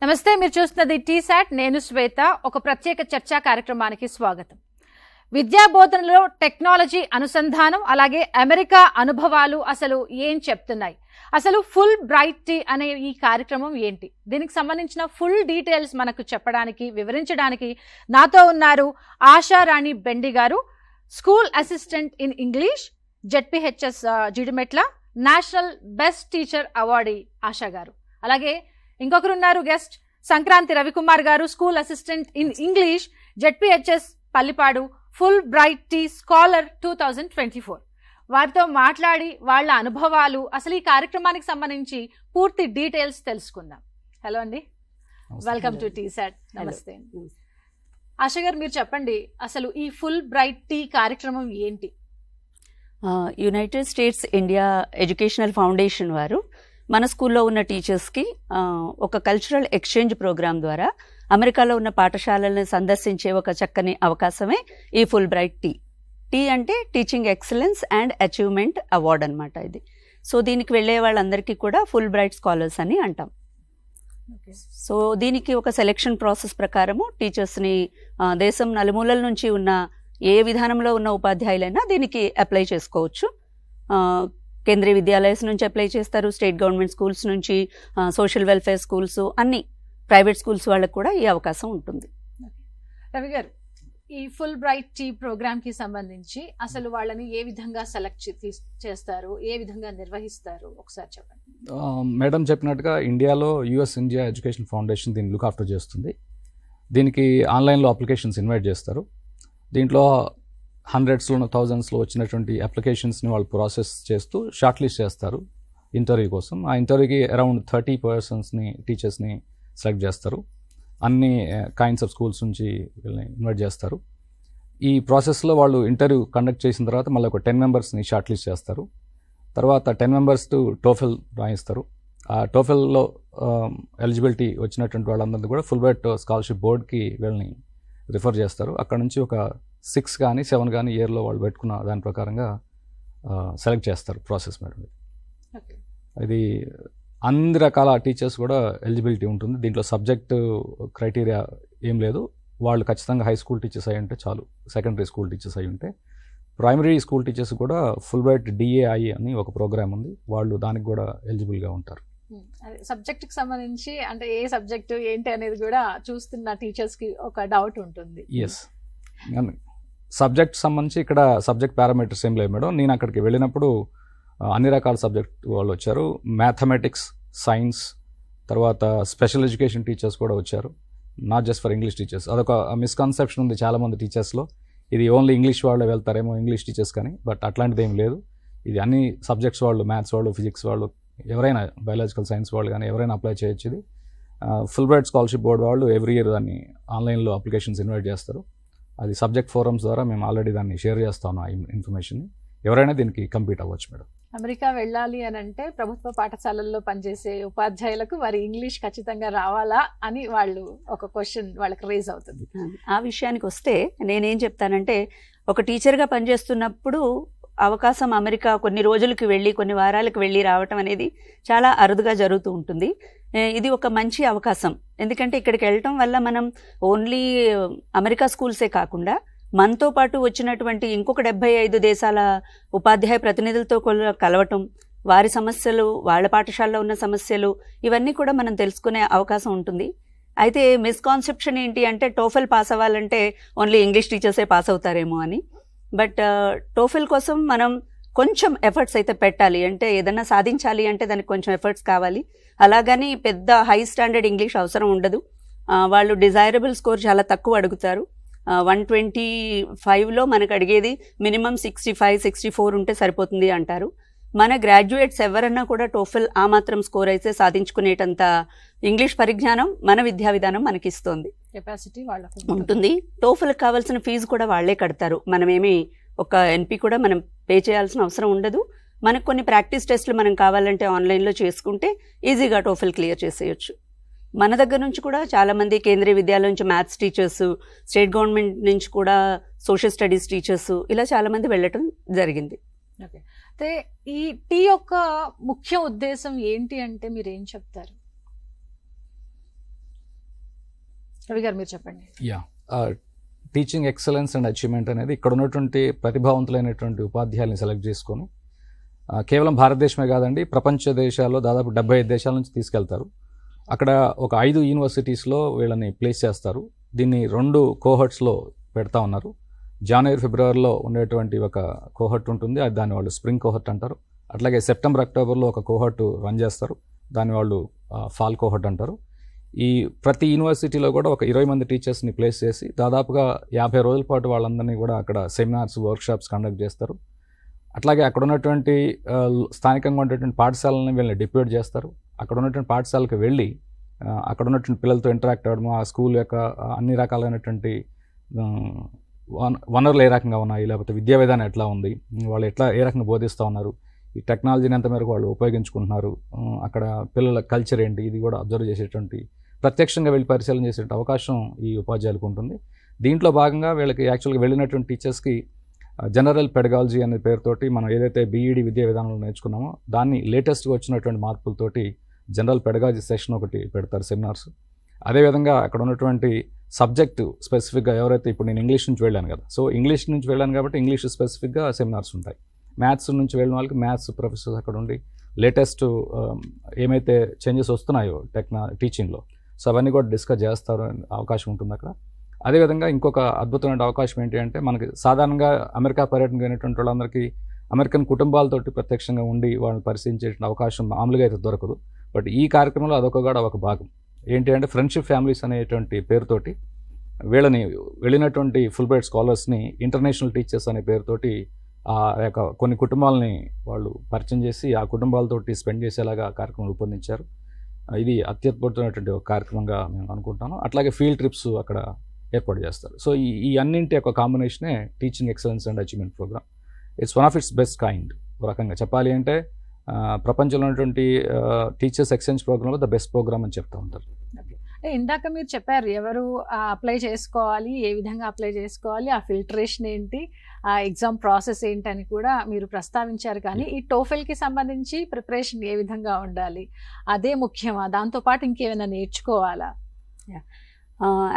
నమస్తే, మీరు చూస్తున్నది టీసాట్. నేను శ్వేత. ఒక ప్రత్యేక చర్చా కార్యక్రమానికి స్వాగతం. విద్యా బోధనలో టెక్నాలజీ అనుసంధానం, అలాగే అమెరికా అనుభవాలు అసలు ఏం చెప్తున్నాయి, అసలు ఫుల్ బ్రైట్ టీ అనే ఈ కార్యక్రమం ఏంటి, దీనికి సంబంధించిన ఫుల్ డీటెయిల్స్ మనకు చెప్పడానికి, వివరించడానికి నాతో ఉన్నారు ఆశారాణి బెండి గారు, school assistant in English, ZPHS Jeedimetla, national best teacher awardee Asha గారు. అలాగే ఇంకొకరున్నారు గెస్ట్, సంక్రాంతి రవికుమార్ గారు, school assistant in English, ZPHS Pallipadu, Fulbright TEA scholar 2024. వారితో మాట్లాడి వాళ్ళ అనుభవాలు, అసలు ఈ కార్యక్రమానికి సంబంధించి పూర్తి డీటెయిల్స్ తెలుసుకుందాం. హలో అండి, వెల్కమ్ టు టీసాట్. నమస్తే. ఆశా గారు, మీరు చెప్పండి, అసలు ఈ ఫుల్ బ్రైట్ టీ కార్యక్రమం ఏంటి? United states India educational foundation వారు మన స్కూల్లో ఉన్న టీచర్స్కి ఒక కల్చరల్ ఎక్స్చేంజ్ ప్రోగ్రామ్ ద్వారా అమెరికాలో ఉన్న పాఠశాలలను సందర్శించే ఒక చక్కని అవకాశమే ఈ ఫుల్ బ్రైట్ టీ. టీ అంటే teaching excellence and achievement award అనమాట ఇది. సో దీనికి వెళ్ళే వాళ్ళందరికీ కూడా ఫుల్ బ్రైట్ స్కాలర్స్ అని అంటాం. సో దీనికి ఒక సెలెక్షన్ ప్రాసెస్ ప్రకారము టీచర్స్ని దేశం నలుమూలల నుంచి ఉన్న ఏ విధానంలో ఉన్న ఉపాధ్యాయులైనా దీనికి అప్లై చేసుకోవచ్చు. కేంద్రీయ విద్యాలయాల నుంచి అప్లై చేస్తారు, స్టేట్ గవర్నమెంట్ స్కూల్స్ నుంచి, సోషల్ వెల్ఫేర్ స్కూల్స్, అన్ని ప్రైవేట్ స్కూల్స్ వాళ్ళకు కూడా ఈ అవకాశం ఉంటుంది. రవి గారు, ఈ ఫుల్ బ్రైట్ టీ ప్రోగ్రామ్ కి సంబంధించి అసలు వాళ్ళని ఏ విధంగా సెలెక్ట్ చేస్తారు, ఏ విధంగా నిర్వహిస్తారు, ఒకసారి చెప్పండి. మేడం చెప్పినట్టుగా ఇండియాలో యుఎస్ ఇండియా ఎడ్యుకేషన్ ఫౌండేషన్ దీన్ని లుక్ ఆఫ్టర్ చేస్తుంది. దీనికి ఆన్లైన్లో అప్లికేషన్స్ ఇన్వైట్ చేస్తారు. దీంట్లో హండ్రెడ్స్లో థౌజండ్స్లో వచ్చినటువంటి అప్లికేషన్స్ని వాళ్ళు ప్రాసెస్ చేస్తూ షార్ట్ లిస్ట్ చేస్తారు ఇంటర్వ్యూ కోసం. ఆ ఇంటర్వ్యూకి అరౌండ్ 30 పర్సన్స్ని, టీచర్స్ని సెలెక్ట్ చేస్తారు. అన్ని కైండ్స్ ఆఫ్ స్కూల్స్ నుంచి వీళ్ళని ఇన్వైట్ చేస్తారు. ఈ ప్రాసెస్లో వాళ్ళు ఇంటర్వ్యూ కండక్ట్ చేసిన తర్వాత మళ్ళీ ఒక 10 మెంబర్స్ని షార్ట్ లిస్ట్ చేస్తారు. తర్వాత 10 మెంబర్స్ టోఫెల్ రాయిస్తారు. ఆ టోఫెల్లో ఎలిజిబిలిటీ వచ్చినటువంటి వాళ్ళందరినీ కూడా ఫుల్ బ్రైట్ స్కాలర్షిప్ బోర్డ్కి వీళ్ళని రిఫర్ చేస్తారు. అక్కడ నుంచి ఒక 6 కానీ 7 కానీ ఇయర్లో వాళ్ళు పెట్టుకున్న దాని ప్రకారంగా సెలెక్ట్ చేస్తారు ప్రాసెస్ మేడం. ఇది అన్ని రకాల టీచర్స్ కూడా ఎలిజిబిలిటీ ఉంటుంది. దీంట్లో సబ్జెక్ట్ క్రైటీరియా ఏం లేదు. వాళ్ళు ఖచ్చితంగా హై స్కూల్ టీచర్స్ అయి ఉంటే చాలు, సెకండరీ స్కూల్ టీచర్స్ అయి ఉంటే. ప్రైమరీ స్కూల్ టీచర్స్ కూడా ఫుల్ బ్రైట్ డిఏఐ అని ఒక ప్రోగ్రామ్ ఉంది, వాళ్ళు దానికి కూడా ఎలిజిబుల్గా ఉంటారు. సబ్జెక్ట్ కి సంబంధించి అంటే ఏ సబ్జెక్టు ఏంటి అనేది కూడా చూస్తున్న టీచర్స్ కి ఒక డౌట్ ఉంటుంది. ఎస్, సబ్జెక్ట్ సంబంధించి ఇక్కడ సబ్జెక్ట్ పారామీటర్స్ ఏం లేవు మేడం. నేను అక్కడికి వెళ్ళినప్పుడు అన్ని రకాల సబ్జెక్ట్ వాళ్ళు వచ్చారు. మ్యాథమెటిక్స్, సైన్స్, తర్వాత స్పెషల్ ఎడ్యుకేషన్ టీచర్స్ కూడా వచ్చారు, not just for English teachers. అదొక మిస్కన్సెప్షన్ ఉంది చాలామంది టీచర్స్లో, ఇది ఓన్లీ ఇంగ్లీష్ వాళ్ళే వెళ్తారేమో ఇంగ్లీష్ టీచర్స్ కానీ. బట్ అట్లాంటిది ఏం లేదు. ఇది అన్ని సబ్జెక్ట్స్ వాళ్ళు, మ్యాథ్స్ వాళ్ళు, ఫిజిక్స్ వాళ్ళు, ఎవరైనా, బయాలజికల్ సైన్స్ వాళ్ళు కానీ ఎవరైనా అప్లై చేయొచ్చు. ఇది ఫుల్ బ్రైట్ స్కాలర్షిప్ బోర్డు వాళ్ళు ఎవ్రీ ఇయర్ దాన్ని ఆన్లైన్లో అప్లికేషన్స్ ఇన్వైట్ చేస్తారు. అది సబ్జెక్ట్ ఫోరమ్స్ ద్వారా మేము ఆల్రెడీ దాన్ని షేర్ చేస్తాను, ఆ ఇన్ఫర్మేషన్ని. ఎవరైనా దీనికి కంప్లీట్ అవ్వచ్చు మేడం. అమెరికా వెళ్ళాలి అని అంటే ప్రభుత్వ పాఠశాలల్లో పనిచేసే ఉపాధ్యాయులకు వారి ఇంగ్లీష్ ఖచ్చితంగా రావాలా అని వాళ్ళు ఒక క్వశ్చన్ వాళ్ళకి రేజ్ అవుతుంది. ఆ విషయానికి వస్తే నేనేం చెప్తానంటే, ఒక టీచర్గా పనిచేస్తున్నప్పుడు అవకాశం అమెరికా కొన్ని రోజులకి వెళ్ళి, కొన్ని వారాలకు వెళ్ళి రావటం అనేది చాలా అరుదుగా జరుగుతూ ఉంటుంది. ఇది ఒక మంచి అవకాశం. ఎందుకంటే ఇక్కడికి వెళ్ళటం వల్ల మనం ఓన్లీ అమెరికా స్కూల్సే కాకుండా మనతో పాటు వచ్చినటువంటి ఇంకొక 75 దేశాల ఉపాధ్యాయ ప్రతినిధులతో కలవటం, వారి సమస్యలు, వాళ్ళ పాఠశాలలో ఉన్న సమస్యలు, ఇవన్నీ కూడా మనం తెలుసుకునే అవకాశం ఉంటుంది. అయితే మిస్కాన్సెప్షన్ ఏంటి అంటే, టోఫెల్ పాస్ అవ్వాలంటే ఓన్లీ ఇంగ్లీష్ టీచర్సే పాస్ అవుతారేమో అని. బట్ టోఫెల్ కోసం మనం కొంచెం ఎఫర్ట్స్ అయితే పెట్టాలి. అంటే ఏదైనా సాధించాలి అంటే దానికి కొంచెం ఎఫర్ట్స్ కావాలి. అలాగని పెద్ద హై స్టాండర్డ్ ఇంగ్లీష్ అవసరం ఉండదు. వాళ్ళు డిజైరబుల్ స్కోర్ చాలా తక్కువ అడుగుతారు. 125లో మనకు అడిగేది మినిమం 65, 64 ఉంటే సరిపోతుంది అంటారు. మన గ్రాడ్యుయేట్స్ ఎవరన్నా కూడా టోఫెల్ ఆ మాత్రం స్కోర్ అయితే సాధించుకునేటంత ఇంగ్లీష్ పరిజ్ఞానం మన విద్యా విధానం మనకిస్తోంది, కెపాసిటీ వాళ్ళకు ఉంటుంది. టోఫెల్కి కావాల్సిన ఫీజు కూడా వాళ్లే కడతారు. మనమేమి ఒక ఎన్పి కూడా మనం పే చేయాల్సిన అవసరం ఉండదు. మనకు కొన్ని ప్రాక్టీస్ టెస్టులు మనం కావాలంటే ఆన్లైన్లో చేసుకుంటే ఈజీగా టోఫెల్ క్లియర్ చేసేయచ్చు. మన దగ్గర నుంచి కూడా చాలామంది కేంద్రీయ విద్యాలయం నుంచి మ్యాథ్స్ టీచర్స్, స్టేట్ గవర్నమెంట్ నుంచి కూడా సోషల్ స్టడీస్ టీచర్స్, ఇలా చాలామంది వెళ్ళటం జరిగింది. ఓకే, అయితే ఈ టీ యొక్క ముఖ్య ఉద్దేశం ఏంటి అంటే మీరు ఏం చెప్తారు? రవి గారు మీరు చెప్పండి. టీచింగ్ ఎక్సలెన్స్ అండ్ అచీవ్మెంట్ అనేది ఇక్కడ ఉన్నటువంటి ప్రతిభావంతులైనటువంటి ఉపాధ్యాయుల్ని సెలెక్ట్ చేసుకొని కేవలం భారతదేశమే కాదండి, ప్రపంచ దేశాల్లో దాదాపు 75 దేశాల నుంచి తీసుకెళ్తారు. అక్కడ ఒక 5 యూనివర్సిటీస్లో వీళ్ళని ప్లేస్ చేస్తారు. దీన్ని 2 కోహర్ట్స్లో పెడతా ఉన్నారు. జనవరి ఫిబ్రవరిలో ఉండేటువంటి ఒక కోహర్ట్ ఉంటుంది, అది దాన్ని వాళ్ళు స్ప్రింగ్ కోహర్ట్ అంటారు. అట్లాగే సెప్టెంబర్ అక్టోబర్లో ఒక కోహర్ట్ రన్ చేస్తారు, దాన్ని వాళ్ళు ఫాల్ కోహర్ట్ అంటారు. ఈ ప్రతి యూనివర్సిటీలో కూడా ఒక 20 మంది టీచర్స్ని ప్లేస్ చేసి దాదాపుగా 50 రోజుల పాటు వాళ్ళందరినీ కూడా అక్కడ సెమినార్స్, వర్క్షాప్స్ కండక్ట్ చేస్తారు. అట్లాగే అక్కడ ఉన్నటువంటి స్థానికంగా ఉన్నటువంటి పాఠశాలని వీళ్ళని డిప్యూట్ చేస్తారు. అక్కడ ఉన్నటువంటి పాఠశాలకు వెళ్ళి అక్కడ ఉన్నటువంటి పిల్లలతో ఇంటరాక్ట్ అవ్వడము, ఆ స్కూల్ యొక్క అన్ని రకాలైనటువంటి వనరులు ఏ రకంగా ఉన్నాయి, లేకపోతే విద్యా విధానం ఎట్లా ఉంది, వాళ్ళు ఏ రకంగా బోధిస్తూ ఉన్నారు, ఈ టెక్నాలజీని ఎంత మేరకు వాళ్ళు ఉపయోగించుకుంటున్నారు, అక్కడ పిల్లల కల్చర్ ఏంటి, ఇది కూడా అబ్జర్వ్ చేసేటువంటి, ప్రత్యక్షంగా వెళ్ళి పరిశీలన చేసేటువంటి అవకాశం ఈ ఉపాధ్యాయులకు ఉంటుంది. దీంట్లో భాగంగా వీళ్ళకి యాక్చువల్గా వెళ్ళినటువంటి టీచర్స్కి జనరల్ పెడగాలజీ అనే పేరుతోటి మనం ఏదైతే బీఈడి విద్యా విధానంలో నేర్చుకున్నామో దాన్ని లేటెస్ట్గా వచ్చినటువంటి మార్పులతోటి జనరల్ పెడగాలజీ సెషన్ ఒకటి పెడతారు, సెమినార్స్. అదేవిధంగా అక్కడ ఉన్నటువంటి సబ్జెక్టు స్పెసిఫిక్గా ఎవరైతే, ఇప్పుడు నేను ఇంగ్లీష్ నుంచి వెళ్ళాను కదా, సో ఇంగ్లీష్ నుంచి వెళ్ళాను కాబట్టి ఇంగ్లీష్ స్పెసిఫిక్గా సెమినార్స్ ఉంటాయి. మ్యాథ్స్ నుంచి వెళ్ళిన వాళ్ళకి మ్యాథ్స్ ప్రొఫెసర్స్ అక్కడ ఉండి లేటెస్ట్ ఏమైతే చేంజెస్ వస్తున్నాయో టీచింగ్లో, సో అవన్నీ కూడా డిస్కస్ చేస్తారు, అవకాశం ఉంటుంది అక్కడ. అదేవిధంగా ఇంకొక అద్భుతమైన అవకాశం ఏంటి అంటే, మనకి సాధారణంగా అమెరికా పర్యటనకు అయినటువంటి వాళ్ళందరికీ అమెరికన్ కుటుంబాలతోటి ప్రత్యక్షంగా ఉండి వాళ్ళని పరిశీలించే అవకాశం మామూలుగా అయితే దొరకదు. బట్ ఈ కార్యక్రమంలో ఒక భాగం ఏంటి అంటే, ఫ్రెండ్షిప్ ఫ్యామిలీస్ అనేటువంటి పేరుతోటి వీళ్ళని వెళ్ళినటువంటి ఫుల్ బ్రైట్ స్కాలర్స్ని ఇంటర్నేషనల్ టీచర్స్ అనే పేరుతోటి ఆ యొక్క కొన్ని కుటుంబాలని వాళ్ళు పరిచయం చేసి ఆ కుటుంబాలతోటి స్పెండ్ చేసేలాగా కార్యక్రమం రూపొందించారు. ఇది అత్యద్భుతమైనటువంటి ఒక కార్యక్రమంగా మేము అనుకుంటాను. అట్లాగే ఫీల్డ్ ట్రిప్స్ అక్కడ ఏర్పాటు చేస్తారు. సో ఈ అన్నింటి యొక్క కాంబినేషనే teaching excellence and achievement program. It's one of its best kind. ఒక రకంగా చెప్పాలి అంటే ప్రపంచంలో ఉన్నటువంటి టీచర్స్ ఎక్స్చేంజ్ ప్రోగ్రాంలో ద బెస్ట్ ప్రోగ్రామ్ అని చెప్తూ ఉంటారు. ఇందాక మీరు చెప్పారు ఎవరు అప్లై చేసుకోవాలి, ఏ విధంగా అప్లై చేసుకోవాలి, ఆ ఫిల్టరేషన్ ఏంటి, ఆ ఎగ్జామ్ ప్రాసెస్ ఏంటని కూడా మీరు ప్రస్తావించారు. కానీ ఈ టోఫెల్కి సంబంధించి ప్రిపరేషన్ ఏ విధంగా ఉండాలి, అదే ముఖ్యమా, దాంతోపాటు ఇంకేమైనా నేర్చుకోవాలా?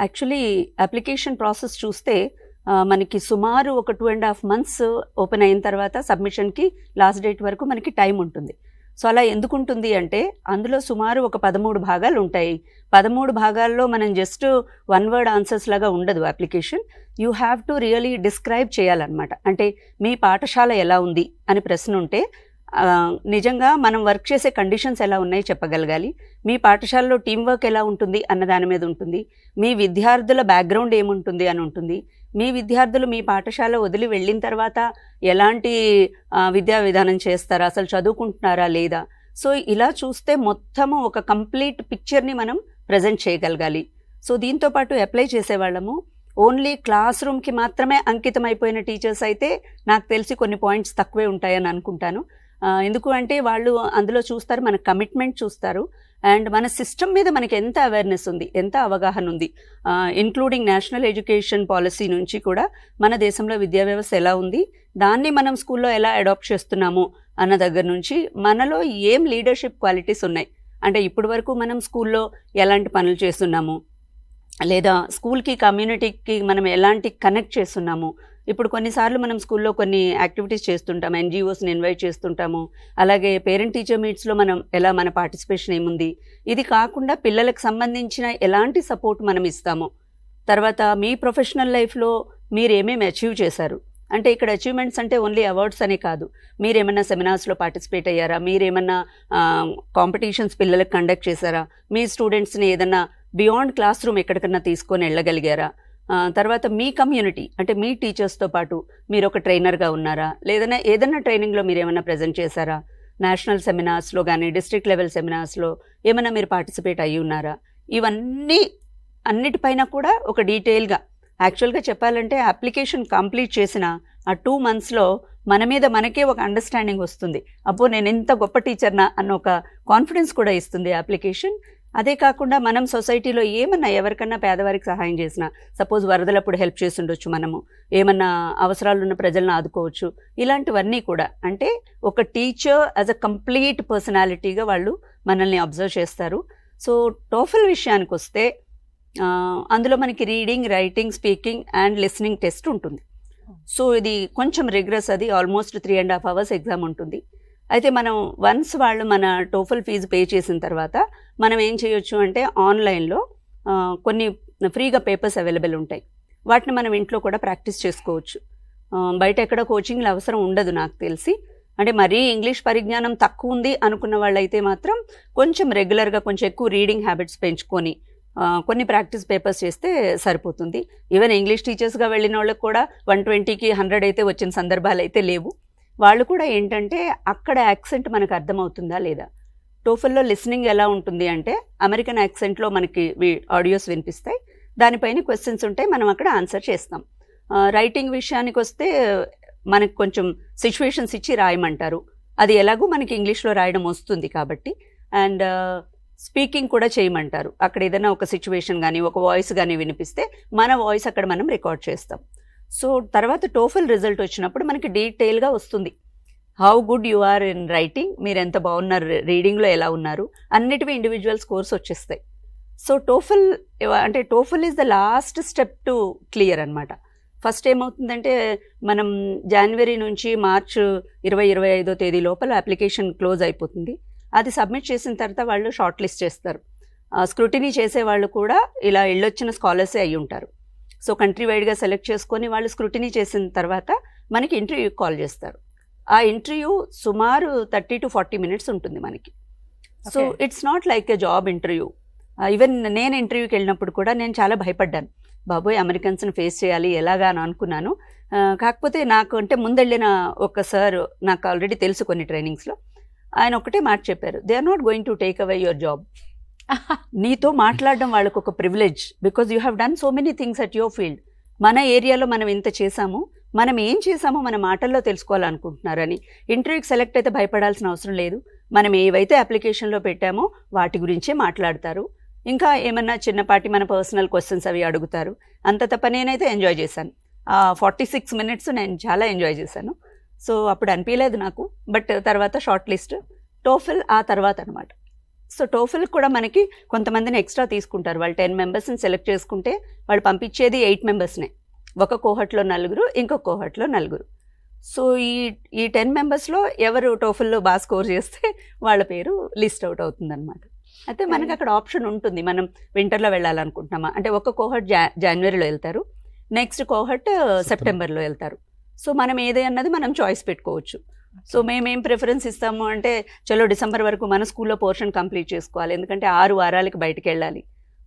యాక్చువల్లీ అప్లికేషన్ ప్రాసెస్ చూస్తే మనకి సుమారు ఒక 2.5 months ఓపెన్ అయిన తర్వాత సబ్మిషన్కి లాస్ట్ డేట్ వరకు మనకి టైం ఉంటుంది. సో అలా ఎందుకు ఉంటుంది అంటే, అందులో సుమారు ఒక 13 భాగాలు ఉంటాయి. 13 భాగాల్లో మనం జస్ట్ 1 word ఆన్సర్స్ లాగా ఉండదు application. You have to really describe చేయాలన్నమాట. అంటే మీ పాఠశాల ఎలా ఉంది అని ప్రశ్న ఉంటే నిజంగా మనం వర్క్ చేసే కండిషన్స్ ఎలా ఉన్నాయి చెప్పగలగాలి. మీ పాఠశాలలో టీం వర్క్ ఎలా ఉంటుంది అన్న దాని మీద ఉంటుంది. మీ విద్యార్థుల బ్యాక్గ్రౌండ్ ఏముంటుంది అని ఉంటుంది. మీ విద్యార్థులు మీ పాఠశాల వదిలి వెళ్ళిన తర్వాత ఎలాంటి విద్యా విధానం చేస్తారా, అసలు చదువుకుంటున్నారా లేదా. సో ఇలా చూస్తే మొత్తము ఒక కంప్లీట్ పిక్చర్ని మనం ప్రజెంట్ చేయగలగాలి. సో దీంతోపాటు అప్లై చేసేవాళ్ళము ఓన్లీ క్లాస్ రూమ్కి మాత్రమే అంకితం అయిపోయిన టీచర్స్ అయితే నాకు తెలిసి కొన్ని పాయింట్స్ తక్కువే ఉంటాయని అనుకుంటాను. ఎందుకు అంటే వాళ్ళు అందులో చూస్తారు, మన కమిట్మెంట్ చూస్తారు, అండ్ మన సిస్టమ్ మీద మనకి ఎంత అవేర్నెస్ ఉంది, ఎంత అవగాహన ఉంది, ఇంక్లూడింగ్ నేషనల్ ఎడ్యుకేషన్ పాలసీ నుంచి కూడా మన దేశంలో విద్యా వ్యవస్థ ఎలా ఉంది, దాన్ని మనం స్కూల్లో ఎలా అడాప్ట్ చేస్తున్నాము అన్న దగ్గర నుంచి మనలో ఏం లీడర్షిప్ క్వాలిటీస్ ఉన్నాయి, అంటే ఇప్పటి వరకు మనం స్కూల్లో ఎలాంటి పనులు చేస్తున్నాము, లేదా స్కూల్కి కమ్యూనిటీకి మనం ఎలాంటి కనెక్ట్ చేస్తున్నాము. ఇప్పుడు కొన్నిసార్లు మనం స్కూల్లో కొన్ని యాక్టివిటీస్ చేస్తుంటాము, ఎన్జిఓస్ని ఇన్వైట్ చేస్తుంటాము, అలాగే పేరెంట్ టీచర్ మీట్స్లో మనం ఎలా మన పార్టిసిపేషన్ ఏముంది, ఇది కాకుండా పిల్లలకు సంబంధించిన ఎలాంటి సపోర్ట్ మనం ఇస్తాము, తర్వాత మీ ప్రొఫెషనల్ లైఫ్లో మీరు ఏమేమి అచీవ్ చేశారు. అంటే ఇక్కడ అచీవ్మెంట్స్ అంటే ఓన్లీ అవార్డ్స్ అనే కాదు, మీరేమన్నా సెమినార్స్లో పార్టిసిపేట్ అయ్యారా, మీరేమన్నా కాంపిటీషన్స్ పిల్లలకు కండక్ట్ చేశారా, మీ స్టూడెంట్స్ని ఏదన్నా బియాండ్ క్లాస్ రూమ్ ఎక్కడికన్నా తీసుకొని వెళ్ళగలిగారా, తర్వాత మీ కమ్యూనిటీ అంటే మీ టీచర్స్తో పాటు మీరు ఒక ట్రైనర్గా ఉన్నారా, లేదన్నా ఏదన్నా ట్రైనింగ్లో మీరు ఏమన్నా ప్రజెంట్ చేశారా, నేషనల్ సెమినార్స్లో కానీ డిస్ట్రిక్ట్ లెవెల్ సెమినార్స్లో ఏమన్నా మీరు పార్టిసిపేట్ అయ్యి ఉన్నారా, ఇవన్నీ అన్నిటిపైన కూడా ఒక డీటెయిల్గా. యాక్చువల్గా చెప్పాలంటే అప్లికేషన్ కంప్లీట్ చేసిన ఆ 2 monthsలో మన మీద మనకే ఒక అండర్స్టాండింగ్ వస్తుంది, అబ్బో నేను ఎంత గొప్ప టీచర్నా అన్న ఒక కాన్ఫిడెన్స్ కూడా ఇస్తుంది అప్లికేషన్. అదే కాకుండా మనం సొసైటీలో ఏమన్నా ఎవరికన్నా పేదవారికి సహాయం చేసినా, సపోజ్ వరదలప్పుడు హెల్ప్ చేసి ఉండొచ్చు, మనము ఏమన్నా అవసరాలు ఉన్న ప్రజలను ఆదుకోవచ్చు, ఇలాంటివన్నీ కూడా. అంటే ఒక టీచర్ యాజ్ అ కంప్లీట్ పర్సనాలిటీగా వాళ్ళు మనల్ని అబ్జర్వ్ చేస్తారు. సో టోఫెల్ విషయానికి వస్తే అందులో మనకి reading, writing, speaking and listening test ఉంటుంది. సో ఇది కొంచెం రిగ్రెస్, అది ఆల్మోస్ట్ 3.5 hours ఎగ్జామ్ ఉంటుంది. అయితే మనం వన్స్ వాళ్ళు మన టోఫల్ ఫీజు పే చేసిన తర్వాత మనం ఏం చేయొచ్చు అంటే ఆన్లైన్లో కొన్ని ఫ్రీగా పేపర్స్ అవైలబుల్ ఉంటాయి. వాటిని మనం ఇంట్లో కూడా ప్రాక్టీస్ చేసుకోవచ్చు. బయట ఎక్కడ కోచింగ్లు అవసరం ఉండదు నాకు తెలిసి. అంటే మరీ ఇంగ్లీష్ పరిజ్ఞానం తక్కువ ఉంది అనుకున్న వాళ్ళైతే మాత్రం కొంచెం రెగ్యులర్గా కొంచెం ఎక్కువ రీడింగ్ హ్యాబిట్స్ పెంచుకొని కొన్ని ప్రాక్టీస్ పేపర్స్ చేస్తే సరిపోతుంది. ఈవెన్ ఇంగ్లీష్ టీచర్స్గా వెళ్ళిన వాళ్ళకి కూడా 120కి 100 అయితే వచ్చిన సందర్భాలు అయితే లేవు. వాళ్ళు కూడా ఏంటంటే అక్కడ యాక్సెంట్ మనకు అర్థమవుతుందా లేదా. టోఫల్లో లిసనింగ్ ఎలా ఉంటుంది అంటే అమెరికన్ యాక్సెంట్లో మనకి ఆడియోస్ వినిపిస్తాయి, దానిపైన క్వశ్చన్స్ ఉంటాయి, మనం అక్కడ ఆన్సర్ చేస్తాం. రైటింగ్ విషయానికి వస్తే మనకు కొంచెం సిచ్యువేషన్స్ ఇచ్చి రాయమంటారు, అది ఎలాగో మనకి ఇంగ్లీష్లో రాయడం వస్తుంది కాబట్టి. అండ్ స్పీకింగ్ కూడా చేయమంటారు. అక్కడ ఏదైనా ఒక సిచ్యువేషన్ కానీ ఒక వాయిస్ కానీ వినిపిస్తే మన వాయిస్ అక్కడ మనం రికార్డ్ చేస్తాం. సో తర్వాత టోఫల్ రిజల్ట్ వచ్చినప్పుడు మనకి డీటెయిల్గా వస్తుంది, how good you are in writing, మీరు ఎంత బాగున్నారు రీడింగ్లో, ఎలా ఉన్నారు, అన్నిటివి ఇండివిజువల్ స్కోర్స్ వచ్చేస్తాయి. సో టోఫల్ అంటే TOEFL is the last step to clear అనమాట. ఫస్ట్ ఏమవుతుందంటే మనం జనవరి నుంచి మార్చ్ 20-25వ తేదీ లోపల అప్లికేషన్ క్లోజ్ అయిపోతుంది. అది సబ్మిట్ చేసిన తర్వాత వాళ్ళు షార్ట్ లిస్ట్ చేస్తారు. స్క్రూటినీ చేసేవాళ్ళు కూడా ఇలా వెళ్ళొచ్చిన స్కాలర్సే అయి ఉంటారు. సో కంట్రీ వైడ్గా సెలెక్ట్ చేసుకొని వాళ్ళు స్క్రూటినీ చేసిన తర్వాత మనకి ఇంటర్వ్యూ కాల్ చేస్తారు. ఆ ఇంటర్వ్యూ సుమారు 30 to 40 minutes ఉంటుంది మనకి. So it's not like a job interview. Even నేను ఇంటర్వ్యూకి వెళ్ళినప్పుడు కూడా నేను చాలా భయపడ్డాను, బాబోయ్ అమెరికన్స్ని ఫేస్ చేయాలి ఎలాగా అని అనుకున్నాను. కాకపోతే నాకు అంటే ముందెళ్ళిన ఒక సార్ నాకు ఆల్రెడీ తెలుసు కొన్ని ట్రైనింగ్స్లో, ఆయన ఒకటే మాట చెప్పారు, they are not going to take away your job. నీతో మాట్లాడడం వాళ్ళకు ఒక privilege, because you have done so many things at your field. మన ఏరియాలో మనం ఇంత చేసాము, మనం ఏం చేసామో మన మాటల్లో తెలుసుకోవాలనుకుంటున్నారని. ఇంటర్వ్యూకి సెలెక్ట్ అయితే భయపడాల్సిన అవసరం లేదు, మనం ఏవైతే అప్లికేషన్లో పెట్టామో వాటి గురించే మాట్లాడతారు. ఇంకా ఏమన్నా చిన్నపాటి మన పర్సనల్ క్వశ్చన్స్ అవి అడుగుతారు, అంత తప్ప. నేనైతే ఎంజాయ్ చేశాను. 46 minutes నేను చాలా ఎంజాయ్ చేశాను. సో అప్పుడు అనిపించలేదు నాకు. బట్ తర్వాత షార్ట్ లిస్ట్, టోఫెల్ ఆ తర్వాత అనమాట. సో టోఫెల్ కూడా మనకి కొంతమందిని ఎక్స్ట్రా తీసుకుంటారు. వాళ్ళు 10 members సెలెక్ట్ చేసుకుంటే వాళ్ళు పంపించేది 8 members. ఒక కోహర్ట్లో 4, ఇంకో కోహర్ట్లో 4. సో ఈ 10 members ఎవరు టోఫెల్లో బాగా స్కోర్ చేస్తే వాళ్ళ పేరు లిస్ట్ అవుట్ అవుతుందన్నమాట. అయితే మనకి అక్కడ ఆప్షన్ ఉంటుంది, మనం వింటర్లో వెళ్ళాలనుకుంటున్నామా అంటే ఒక కోహర్ట్ జనవరిలో వెళ్తారు, నెక్స్ట్ కోహర్ట్ సెప్టెంబర్లో వెళ్తారు. సో మనం ఏదే అన్నది మనం చాయిస్ పెట్టుకోవచ్చు. సో మేమేం ప్రిఫరెన్స్ ఇస్తాము అంటే చలో డిసెంబర్ వరకు మన స్కూల్లో పోర్షన్ కంప్లీట్ చేసుకోవాలి, ఎందుకంటే 6 వారాలకి బయటకు వెళ్ళాలి.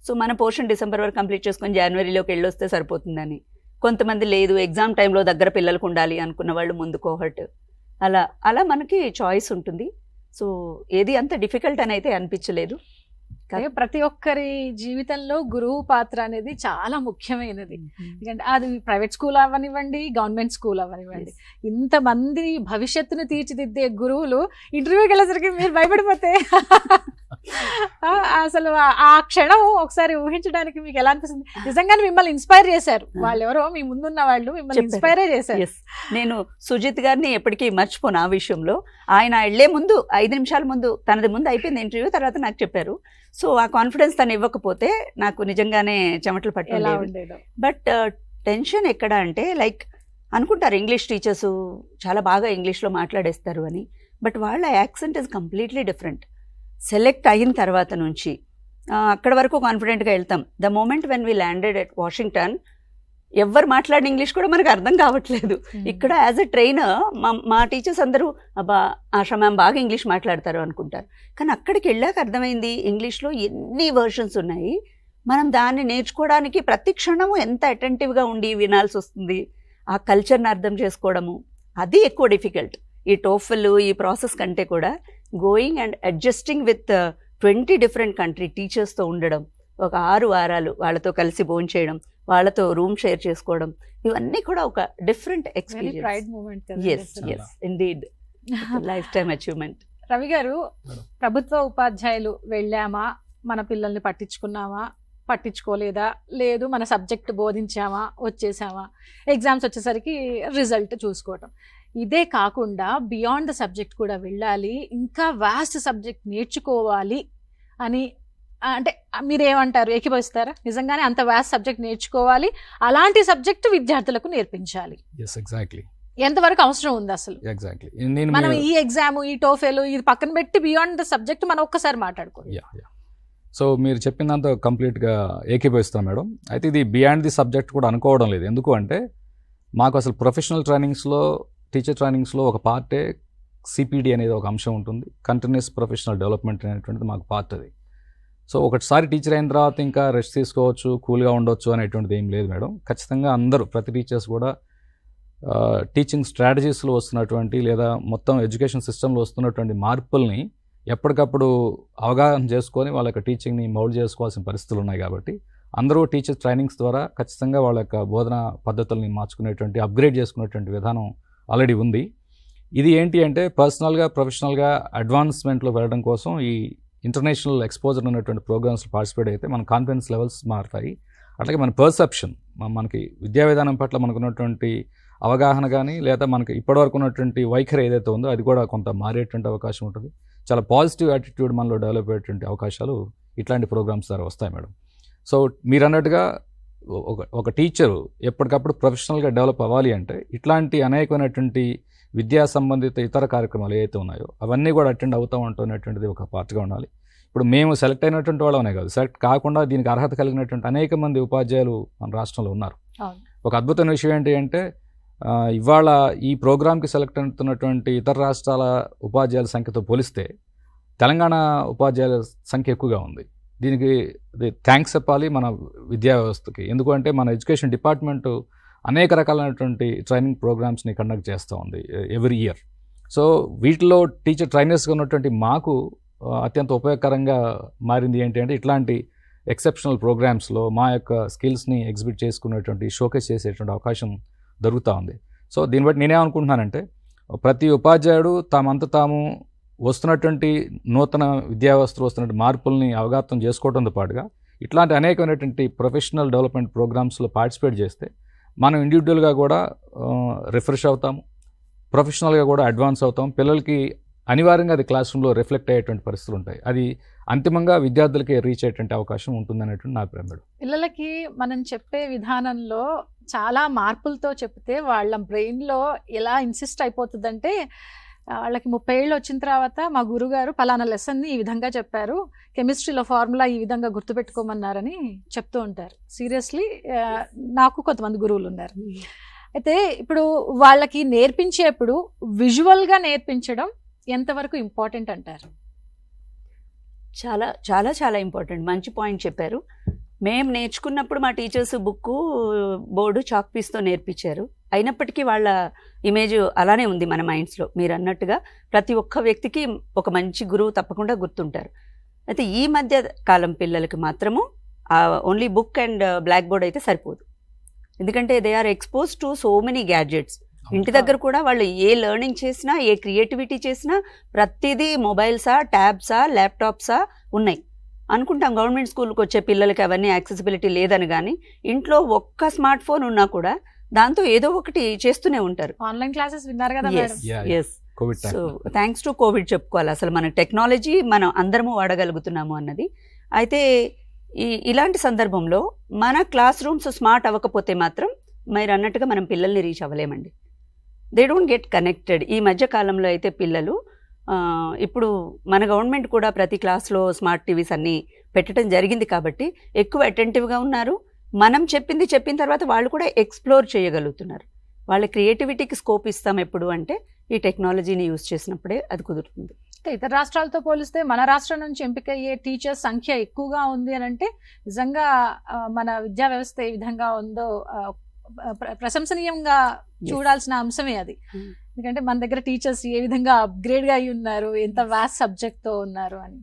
సో మన పోర్షన్ డిసెంబర్ వరకు కంప్లీట్ చేసుకొని జనవరిలోకి వెళ్ళొస్తే సరిపోతుందని. కొంతమంది లేదు ఎగ్జామ్ టైంలో దగ్గర పిల్లలకు ఉండాలి అనుకున్న వాళ్ళు ముందు కోహర్ట్, అలా మనకి చాయిస్ ఉంటుంది. సో ఏది అంత డిఫికల్ట్ అని అయితే అనిపించలేదు. ప్రతి ఒక్కరి జీవితంలో గురువు పాత్ర అనేది చాలా ముఖ్యమైనది. ఎందుకంటే అది ప్రైవేట్ స్కూల్ అవ్వనివ్వండి, గవర్నమెంట్ స్కూల్ అవ్వనివ్వండి, ఇంతమంది భవిష్యత్తును తీర్చిదిద్దే గురువులు ఇంటర్వ్యూకి వెళ్ళేసరికి మీరు భయపడిపోతే అసలు ఆ క్షణం ఒకసారి ఊహించడానికి మీకు ఎలా అనిపిస్తుంది? నిజంగానే మిమ్మల్ని ఇన్స్పైర్ చేశారు వాళ్ళు, ఎవరో మీ ముందున్న వాళ్ళు మిమ్మల్ని ఇన్స్పైరే చేశారు. నేను సుజిత్ గారిని ఎప్పటికీ మర్చిపోను ఆ విషయంలో. ఆయన వెళ్లే ముందు 5 నిమిషాల ముందు తనది ముందు అయిపోయింది ఇంటర్వ్యూ, తర్వాత నాకు చెప్పారు. సో ఆ కాన్ఫిడెన్స్ తను ఇవ్వకపోతే నాకు నిజంగానే చెమటలు పట్టేది. బట్ టెన్షన్ ఎక్కడ అంటే లైక్ అనుకుంటారు ఇంగ్లీష్ టీచర్స్ చాలా బాగా ఇంగ్లీష్లో మాట్లాడేస్తారు అని, బట్ వాళ్ళ accent is completely different. Select అయిన తర్వాత నుంచి అక్కడ వరకు కాన్ఫిడెంట్గా వెళ్తాం. The moment when we landed at Washington ఎవరు మాట్లాడిన ఇంగ్లీష్ కూడా మనకు అర్థం కావట్లేదు. ఇక్కడ యాజ్ ఎ ట్రైనర్ మా టీచర్స్ అందరూ అబ్బా ఆశా మ్యామ్ బాగా ఇంగ్లీష్ మాట్లాడతారు అనుకుంటారు, కానీ అక్కడికి వెళ్ళాక అర్థమైంది ఇంగ్లీష్లో ఎన్ని వర్షన్స్ ఉన్నాయి. మనం దాన్ని నేర్చుకోవడానికి ప్రతి క్షణము ఎంత అటెంటివ్గా ఉండి వినాల్సి వస్తుంది. ఆ కల్చర్ని అర్థం చేసుకోవడము అది ఎక్కువ డిఫికల్ట్. ఈ టోఫెల్ ఈ ప్రాసెస్ కంటే కూడా going and adjusting with 20 different country టీచర్స్తో ఉండడం, ఒక 6 వారాలు వాళ్ళతో కలిసి భోజనం చేయడం, వాళ్ళతో రూమ్ షేర్ చేసుకోవడం, ఇవన్నీ కూడా ఒక different experience. Indeed life time achievement. Ravi గారు, ప్రభుత్వ ఉపాధ్యాయులు వెళ్ళామా, మన పిల్లల్ని పట్టించుకున్నామా, పట్టించుకోలేదా, లేదు మన సబ్జెక్ట్ బోధించామా, వచ్చేసామా, ఎగ్జామ్స్ వచ్చేసరికి రిజల్ట్ చూసుకోవటం, ఇదే కాకుండా బియాండ్ ద సబ్జెక్ట్ కూడా వెళ్ళాలి, ఇంకా వాస్ట్ సబ్జెక్ట్ నేర్చుకోవాలి అని అంటే మీరేమంటారు, ఏకీభవిస్తారా? నిజంగానే అంత వ్యాస్ సబ్జెక్ట్ నేర్చుకోవాలి, అలాంటి సబ్జెక్టు విద్యార్థులకు నేర్పించాలి, ఎగ్జాక్ట్లీ ఎంతవరకు అవసరం ఉంది అసలు? ఎగ్జాక్ట్లీ. మనం ఈ ఎగ్జామ్, ఈ టోఫెల్ ఇది పక్కన పెట్టి బియాండ్ ద సబ్జెక్ట్ మనం ఒక్కసారి మాట్లాడుకోవాలి. సో మీరు చెప్పిందంతా కంప్లీట్గా ఏకీభవిస్తాం మేడం. అయితే ఇది బియాండ్ ది సబ్జెక్ట్ కూడా అనుకోవడం లేదు. ఎందుకు అంటే మాకు అసలు ప్రొఫెషనల్ ట్రైనింగ్స్లో, టీచర్ ట్రైనింగ్స్లో ఒక పార్టే సిపిడి అనేది ఒక అంశం ఉంటుంది. కంటిన్యూస్ ప్రొఫెషనల్ డెవలప్మెంట్ అనేటువంటిది మాకు పార్ట్ అది. సో ఒకసారి టీచర్ అయిన తర్వాత ఇంకా రెస్ట్ తీసుకోవచ్చు, కూల్గా ఉండొచ్చు అనేటువంటిది ఏం లేదు మేడం. ఖచ్చితంగా అందరూ, ప్రతి టీచర్స్ కూడా టీచింగ్ స్ట్రాటజీస్లో వస్తున్నటువంటి లేదా మొత్తం ఎడ్యుకేషన్ సిస్టంలో వస్తున్నటువంటి మార్పుల్ని ఎప్పటికప్పుడు అవగాహన చేసుకొని వాళ్ళ యొక్క టీచింగ్ని మౌల్డ్ చేసుకోవాల్సిన పరిస్థితులు ఉన్నాయి. కాబట్టి అందరూ టీచర్ ట్రైనింగ్స్ ద్వారా ఖచ్చితంగా వాళ్ళ యొక్క బోధన పద్ధతుల్ని మార్చుకునేటువంటి, అప్గ్రేడ్ చేసుకునేటువంటి విధానం ఆల్రెడీ ఉంది. ఇది ఏంటి అంటే పర్సనల్గా, ప్రొఫెషనల్గా అడ్వాన్స్మెంట్లో వెళ్ళడం కోసం ఈ ఇంటర్నేషనల్ ఎక్స్పోజర్ ఉన్నటువంటి ప్రోగ్రామ్స్లో పార్టిసిపేట్ అయితే మన కాన్ఫిడెన్స్ లెవెల్స్ మారుతాయి. అట్లాగే మన పర్సెప్షన్, మనకి విద్యా విధానం పట్ల మనకున్నటువంటి అవగాహన కానీ లేదా మనకి ఇప్పటివరకు ఉన్నటువంటి వైఖరి ఏదైతే ఉందో అది కూడా కొంత మారేటువంటి అవకాశం ఉంటుంది. చాలా పాజిటివ్ యాటిట్యూడ్ మనలో డెవలప్ అయ్యేటువంటి అవకాశాలు ఇట్లాంటి ప్రోగ్రామ్స్ ద్వారా వస్తాయి మేడం. సో మీరు అన్నట్టుగా ఒక టీచరు ఎప్పటికప్పుడు ప్రొఫెషనల్గా డెవలప్ అవ్వాలి అంటే ఇట్లాంటి అనేకమైనటువంటి విద్యా సంబంధిత ఇతర కార్యక్రమాలు ఏవైతే ఉన్నాయో అవన్నీ కూడా అటెండ్ అవుతూ ఉంటున్నటువంటిది ఒక పార్ట్గా ఉండాలి. ఇప్పుడు మేము సెలెక్ట్ అయినటువంటి వాళ్ళనే కాదు, సెలెక్ట్ కాకుండా దీనికి అర్హత కలిగినటువంటి అనేక మంది ఉపాధ్యాయులు మన రాష్ట్రంలో ఉన్నారు. ఒక అద్భుతమైన విషయం ఏంటి అంటే ఇవాళ ఈ ప్రోగ్రామ్కి సెలెక్ట్ అవుతున్నటువంటి ఇతర రాష్ట్రాల ఉపాధ్యాయుల సంఖ్యతో పోలిస్తే తెలంగాణ ఉపాధ్యాయుల సంఖ్య ఎక్కువగా ఉంది. దీనికి థ్యాంక్స్ చెప్పాలి మన విద్యా వ్యవస్థకి. ఎందుకంటే మన ఎడ్యుకేషన్ డిపార్ట్మెంటు అనేక రకాలైనటువంటి ట్రైనింగ్ ప్రోగ్రామ్స్ని కండక్ట్ చేస్తూ ఉంది ఎవ్రీ ఇయర్. సో వీటిలో టీచర్ ట్రైనర్స్గా ఉన్నటువంటి మాకు అత్యంత ఉపయోగకరంగా మారింది ఏంటి అంటే ఇట్లాంటి ఎక్సెప్షనల్ ప్రోగ్రామ్స్లో మా యొక్క స్కిల్స్ని ఎగ్జిబిట్ చేసుకునేటువంటి, షోకేస్ చేసేటువంటి అవకాశం దొరుకుతూ ఉంది. సో దీన్ని బట్టి నేనేమనుకుంటున్నానంటే ప్రతి ఉపాధ్యాయుడు తామంతా తాము వస్తున్నటువంటి నూతన విద్యా వ్యవస్థలో వస్తున్నటువంటి మార్పుల్ని అవగాహన చేసుకోవడంతో పాటుగా ఇట్లాంటి అనేకమైనటువంటి ప్రొఫెషనల్ డెవలప్మెంట్ ప్రోగ్రామ్స్లో పార్టిసిపేట్ చేస్తే మనం ఇండివిజువల్గా కూడా రిఫ్రెష్ అవుతాము, ప్రొఫెషనల్గా కూడా అడ్వాన్స్ అవుతాం. పిల్లలకి అనివార్యంగా అది క్లాస్ రూమ్లో రిఫ్లెక్ట్ అయ్యేటువంటి పరిస్థితులు ఉంటాయి. అది అంతిమంగా విద్యార్థులకి రీచ్ అయ్యేటువంటి అవకాశం ఉంటుందనేటువంటి నా అభిప్రాయం. పిల్లలకి మనం చెప్పే విధానంలో చాలా మార్పులతో చెప్తే వాళ్ళ బ్రెయిన్లో ఎలా ఇన్సిస్ట్ అయిపోతుందంటే వాళ్ళకి 30 ఏళ్ళు వచ్చిన తర్వాత మా గురుగారు పలానా లెసన్ని ఈ విధంగా చెప్పారు, కెమిస్ట్రీలో ఫార్ములా ఈ విధంగా గుర్తుపెట్టుకోమన్నారని చెప్తూ ఉంటారు. సీరియస్లీ నాకు కొంతమంది గురువులు ఉన్నారు. అయితే ఇప్పుడు వాళ్ళకి నేర్పించేప్పుడు విజువల్గా నేర్పించడం ఎంతవరకు ఇంపార్టెంట్ అంటారు? చాలా చాలా చాలా ఇంపార్టెంట్. మంచి పాయింట్ చెప్పారు. మేము నేర్చుకున్నప్పుడు మా టీచర్స్ బుక్కు, బోర్డు, చాక్ పీస్తో నేర్పించారు. అయినప్పటికీ వాళ్ళ ఇమేజ్ అలానే ఉంది మన మైండ్స్లో. మీరు అన్నట్టుగా ప్రతి ఒక్క వ్యక్తికి ఒక మంచి గురువు తప్పకుండా గుర్తుంటారు. అయితే ఈ మధ్య కాలం పిల్లలకి మాత్రము only book and black board అయితే సరిపోదు. ఎందుకంటే they are expose to so many gadgets. ఇంటి దగ్గర కూడా వాళ్ళు ఏ లెర్నింగ్ చేసినా, ఏ క్రియేటివిటీ చేసినా ప్రతిదీ మొబైల్సా, ట్యాబ్సా, ల్యాప్టాప్సా ఉన్నాయి. అనుకుంటాం గవర్నమెంట్ స్కూల్కి వచ్చే పిల్లలకి అవన్నీ యాక్సెసిబిలిటీ లేదని, కానీ ఇంట్లో ఒక్క స్మార్ట్ ఫోన్ ఉన్నా కూడా దాంతో ఏదో ఒకటి చేస్తూనే ఉంటారు. ఆన్లైన్ క్లాసెస్ విన్నారు కదా madam? So thanks to Covid చెప్పుకోవాలి. అసలు మన టెక్నాలజీ మనం అందరము వాడగలుగుతున్నాము అన్నది. అయితే ఇలాంటి సందర్భంలో మన క్లాస్ రూమ్స్ స్మార్ట్ అవ్వకపోతే మాత్రం మీరు అన్నట్టుగా మనం పిల్లల్ని రీచ్ అవ్వలేమండి. They don't get connected. ఈ మధ్య కాలంలో అయితే పిల్లలు ఇప్పుడు మన గవర్నమెంట్ కూడా ప్రతి క్లాస్లో స్మార్ట్ టీవీస్ అన్నీ పెట్టడం జరిగింది కాబట్టి ఎక్కువ అటెంటివ్గా ఉన్నారు. మనం చెప్పిన తర్వాత వాళ్ళు కూడా ఎక్స్ప్లోర్ చేయగలుగుతున్నారు. వాళ్ళ క్రియేటివిటీకి స్కోప్ ఇస్తాం ఎప్పుడు అంటే ఈ టెక్నాలజీని యూజ్ చేసినప్పుడే అది కుదురుతుంది. ఇతర రాష్ట్రాలతో పోలిస్తే మన రాష్ట్రం నుంచి ఎంపిక అయ్యే టీచర్స్ సంఖ్య ఎక్కువగా ఉంది అని అంటే నిజంగా మన విద్యా వ్యవస్థ ఏ విధంగా ఉందో ప్రశంసనీయంగా చూడాల్సిన అంశమే అది. ఎందుకంటే మన దగ్గర టీచర్స్ ఏ విధంగా అప్గ్రేడ్గా అయి ఉన్నారు, ఎంత వాస్ట్ సబ్జెక్ట్తో ఉన్నారు అని.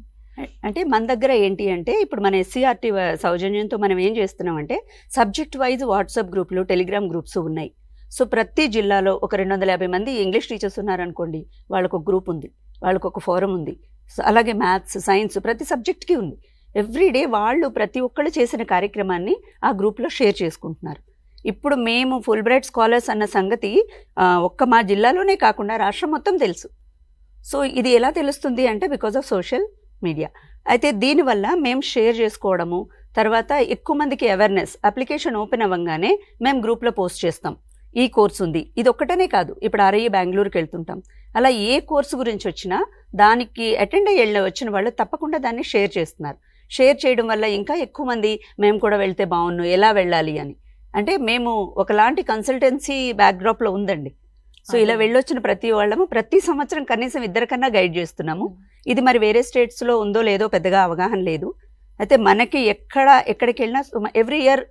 అంటే మన దగ్గర ఏంటి అంటే ఇప్పుడు మన SCRT సౌజన్యంతో మనం ఏం చేస్తున్నామంటే సబ్జెక్ట్ వైజ్ వాట్సాప్ గ్రూపులు, టెలిగ్రామ్ గ్రూప్స్ ఉన్నాయి. సో ప్రతి జిల్లాలో ఒక 250 మంది ఇంగ్లీష్ టీచర్స్ ఉన్నారనుకోండి, వాళ్ళకు ఒక గ్రూప్ ఉంది, వాళ్ళకు ఒక ఫోరం ఉంది. అలాగే మ్యాథ్స్, సైన్స్ ప్రతి సబ్జెక్ట్కి ఉంది. ఎవ్రీడే వాళ్ళు ప్రతి ఒక్కళ్ళు చేసిన కార్యక్రమాన్ని ఆ గ్రూప్లో షేర్ చేసుకుంటున్నారు. ఇప్పుడు మేము ఫుల్ బ్రైట్ స్కాలర్స్ అన్న సంగతి ఒక్క మా జిల్లాలోనే కాకుండా రాష్ట్రం మొత్తం తెలుసు. సో ఇది ఎలా తెలుస్తుంది అంటే బికాజ్ ఆఫ్ సోషల్ మీడియా. అయితే దీనివల్ల మేము షేర్ చేసుకోవడము, తర్వాత ఎక్కువ మందికి అవేర్నెస్, అప్లికేషన్ ఓపెన్ అవ్వగానే మేము గ్రూప్లో పోస్ట్ చేస్తాం, ఈ కోర్స్ ఉంది. ఇది ఒక్కటనే కాదు, ఇప్పుడు ఆర్ఐ బెంగళూరుకి వెళ్తుంటాం, అలా ఏ కోర్సు గురించి వచ్చినా దానికి అటెండ్ అయ్యి వచ్చిన వాళ్ళు తప్పకుండా దాన్ని షేర్ చేస్తున్నారు. షేర్ చేయడం వల్ల ఇంకా ఎక్కువ మంది మేము కూడా వెళ్తే బాగున్ను, ఎలా వెళ్ళాలి అని. అంటే మేము ఒకలాంటి కన్సల్టెన్సీ బ్యాక్డ్రాప్లో ఉందండి. సో ఇలా వెళ్ళొచ్చిన ప్రతి వాళ్ళము ప్రతి సంవత్సరం కనీసం 2 కన్నా గైడ్ చేస్తున్నాము. ఇది మరి వేరే స్టేట్స్లో ఉందో లేదో పెద్దగా అవగాహన లేదు. అయితే మనకి ఎక్కడికి వెళ్ళినా ఎవ్రీ ఇయర్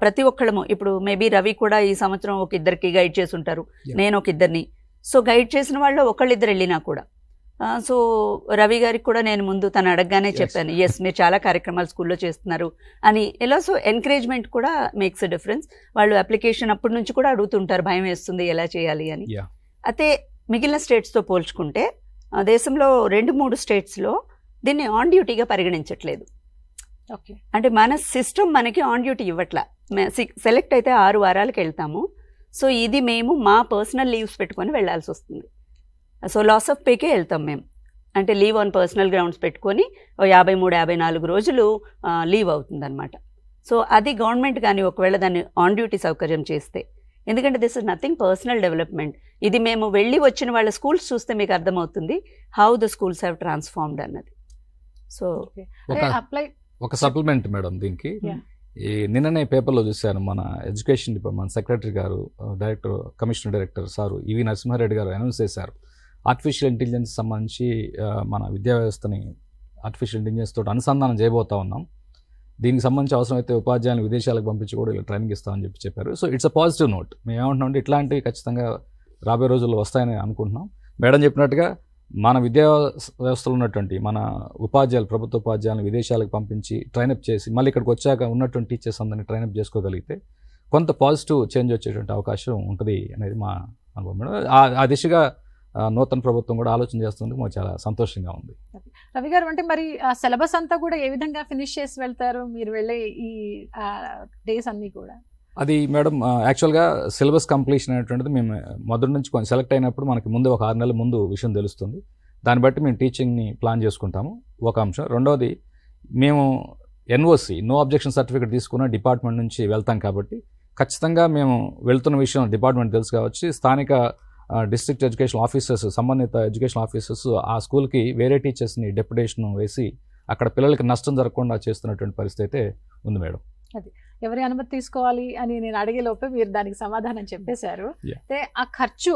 ప్రతి ఒక్కళ్ళము, ఇప్పుడు మేబీ రవి కూడా ఈ సంవత్సరం ఒక 2కి గైడ్ చేసి ఉంటారు, నేను ఒక 2ని. సో గైడ్ చేసిన వాళ్ళు ఒకళ్ళిద్దరు వెళ్ళినా కూడా, సో రవి గారికి కూడా నేను ముందు తను అడగగానే చెప్పాను, ఎస్ మీరు చాలా కార్యక్రమాలు స్కూల్లో చేస్తున్నారు అని. ఎలా సో ఎంకరేజ్మెంట్ కూడా మేక్స్ ఎ డిఫరెన్స్. వాళ్ళు అప్లికేషన్ అప్పటి నుంచి కూడా అడుగుతుంటారు, భయం వేస్తుంది ఎలా చేయాలి అని. అయితే మిగిలిన స్టేట్స్తో పోల్చుకుంటే దేశంలో 2-3 స్టేట్స్లో దీన్ని ఆన్ డ్యూటీగా పరిగణించట్లేదు. అంటే మన సిస్టమ్ మనకి ఆన్ డ్యూటీ ఇవ్వట్లా. సెలెక్ట్ అయితే 6 వారాలకు వెళ్తాము. సో ఇది మేము మా పర్సనల్ లీవ్స్ పెట్టుకొని వెళ్ళాల్సి వస్తుంది. సో లాస్ ఆఫ్ పేకే వెళ్తాం మేము. అంటే లీవ్ ఆన్ పర్సనల్ గ్రౌండ్స్ పెట్టుకొని 53-54 రోజులు లీవ్ అవుతుందన్నమాట. సో అది గవర్నమెంట్ కానీ ఒకవేళ దాన్ని ఆన్ డ్యూటీ సౌకర్యం చేస్తే, ఎందుకంటే this is nothing personal development. ఇది మేము వెళ్ళి వచ్చిన వాళ్ళ స్కూల్స్ చూస్తే మీకు అర్థమవుతుంది how the schools have transformed అన్నది. సో ఒక సప్లిమెంట్ మేడం దీనికి, ఈ నిన్ననే పేపర్లో చూశాను, మన ఎడ్యుకేషన్ డిపార్ట్మెంట్ సెక్రటరీ గారు, కమిషనర్ డైరెక్టర్ సారు ఈవి నరసింహారెడ్డి గారు అనౌన్స్ చేశారు, ఆర్టిఫిషియల్ ఇంటెలిజెన్స్ సంబంధించి మన విద్యా వ్యవస్థని ఆర్టిఫిషియల్ ఇంటెలిజెన్స్ తోటి అనుసంధానం చేయబోతా ఉన్నాం. దీనికి సంబంధించి అవసరమైతే ఉపాధ్యాయులను విదేశాలకు పంపించి కూడా ఇలా ట్రైనింగ్ ఇస్తామని చెప్పారు. So it's a positive note. మేము ఏమంటున్నాం అంటే ఇట్లాంటివి ఖచ్చితంగా రాబోయే రోజుల్లో వస్తాయని అనుకుంటున్నాం. మేడం చెప్పినట్టుగా మన విద్యా వ్యవస్థలో ఉన్నటువంటి మన ఉపాధ్యాయులు, ప్రభుత్వ ఉపాధ్యాయులను విదేశాలకు పంపించి ట్రైనప్ చేసి మళ్ళీ ఇక్కడికి వచ్చాక ఉన్నటువంటి టీచర్స్ అందరినీ ట్రైనప్ చేసుకోగలిగితే కొంత పాజిటివ్ చేంజ్ వచ్చేటువంటి అవకాశం ఉంటుంది అనేది మా అనుభవం మేడం. ఆ దిశగా నూతన ప్రభుత్వం కూడా ఆలోచన చేస్తుంది, మాకు చాలా సంతోషంగా ఉంది. రవి గారు, అంటే మరి ఆ సిలబస్ అంతా కూడా ఏ విధంగా ఫినిష్ చేసి వెళ్తారు మీరు వెళ్ళే ఈ డేస్ అన్నీ కూడా? అది మేడం యాక్చువల్గా సిలబస్ కంప్లీషన్ అనేటువంటిది మేము మొదటి నుంచి కొంచెం సెలెక్ట్ అయినప్పుడు మనకి ముందు ఒక 6 నెలల ముందు విషయం తెలుస్తుంది. దాన్ని బట్టి మేము టీచింగ్ని ప్లాన్ చేసుకుంటాము, ఒక అంశం. రెండవది, మేము ఎన్ఓసి నో అబ్జెక్షన్ సర్టిఫికేట్ తీసుకున్న డిపార్ట్మెంట్ నుంచి వెళ్తాం కాబట్టి ఖచ్చితంగా మేము వెళ్తున్న విషయం డిపార్ట్మెంట్ తెలుసు కావచ్చు. స్థానిక డిస్ట్రిక్ట్ ఎడ్యుకేషన్ ఆఫీసర్స్, సంబంధిత ఎడ్యుకేషన్ ఆఫీసర్స్ ఆ స్కూల్కి వేరే టీచర్స్ని డెప్యుటేషన్ వేసి అక్కడ పిల్లలకి నష్టం జరగకుండా చేస్తున్నటువంటి పరిస్థితి అయితే ఉంది మేడం. అది ఎవరి అనుమతి తీసుకోవాలి అని నేను అడిగే లోపే మీరు దానికి సమాధానం చెప్పేశారు. అయితే ఆ ఖర్చు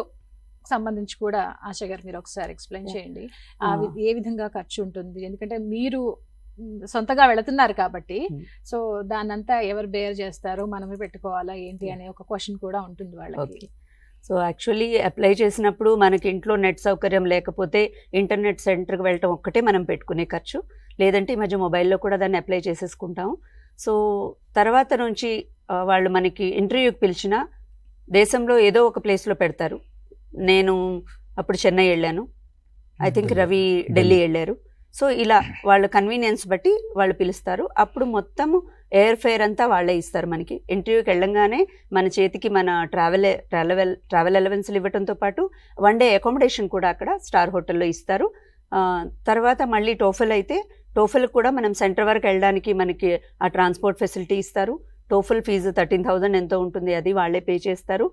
సంబంధించి కూడా ఆశ గారు మీరు ఒకసారి ఎక్స్ప్లెయిన్ చేయండి, ఏ విధంగా ఖర్చు ఉంటుంది? ఎందుకంటే మీరు సొంతగా వెళుతున్నారు కాబట్టి, సో దాన్నంతా ఎవరు బేర్ చేస్తారు, మనమే పెట్టుకోవాలా ఏంటి అనే ఒక క్వశ్చన్ కూడా ఉంటుంది వాళ్ళకి. సో యాక్చువల్లీ అప్లై చేసినప్పుడు మనకి ఇంట్లో నెట్ సౌకర్యం లేకపోతే ఇంటర్నెట్ సెంటర్కి వెళ్ళటం ఒక్కటే మనం పెట్టుకునే ఖర్చు, లేదంటే ఈ మధ్య మొబైల్లో కూడా దాన్ని అప్లై చేసేసుకుంటాం. సో తర్వాత నుంచి వాళ్ళు మనకి ఇంటర్వ్యూకి పిలిచినా దేశంలో ఏదో ఒక ప్లేస్లో పెడతారు. నేను అప్పుడు చెన్నై వెళ్ళాను, ఐ థింక్ రవి ఢిల్లీ వెళ్ళారు. సో ఇలా వాళ్ళ కన్వీనియన్స్ బట్టి వాళ్ళు పిలుస్తారు. అప్పుడు మొత్తము ఎయిర్ ఫేర్ అంతా వాళ్ళే ఇస్తారు మనకి. ఇంటర్వ్యూకి వెళ్ళంగానే మన చేతికి మన ట్రావెల్ అలవెన్స్లు ఇవ్వడంతో పాటు 1 డే అకామిడేషన్ కూడా అక్కడ స్టార్ హోటల్లో ఇస్తారు. తర్వాత మళ్ళీ టోఫెల్ అయితే టోఫెల్ కూడా మనం సెంటర్ వరకు వెళ్ళడానికి మనకి ఆ ట్రాన్స్పోర్ట్ ఫెసిలిటీ ఇస్తారు. టోఫెల్ ఫీజు 13,000 ఎంతో ఉంటుంది, అది వాళ్ళే పే చేస్తారు.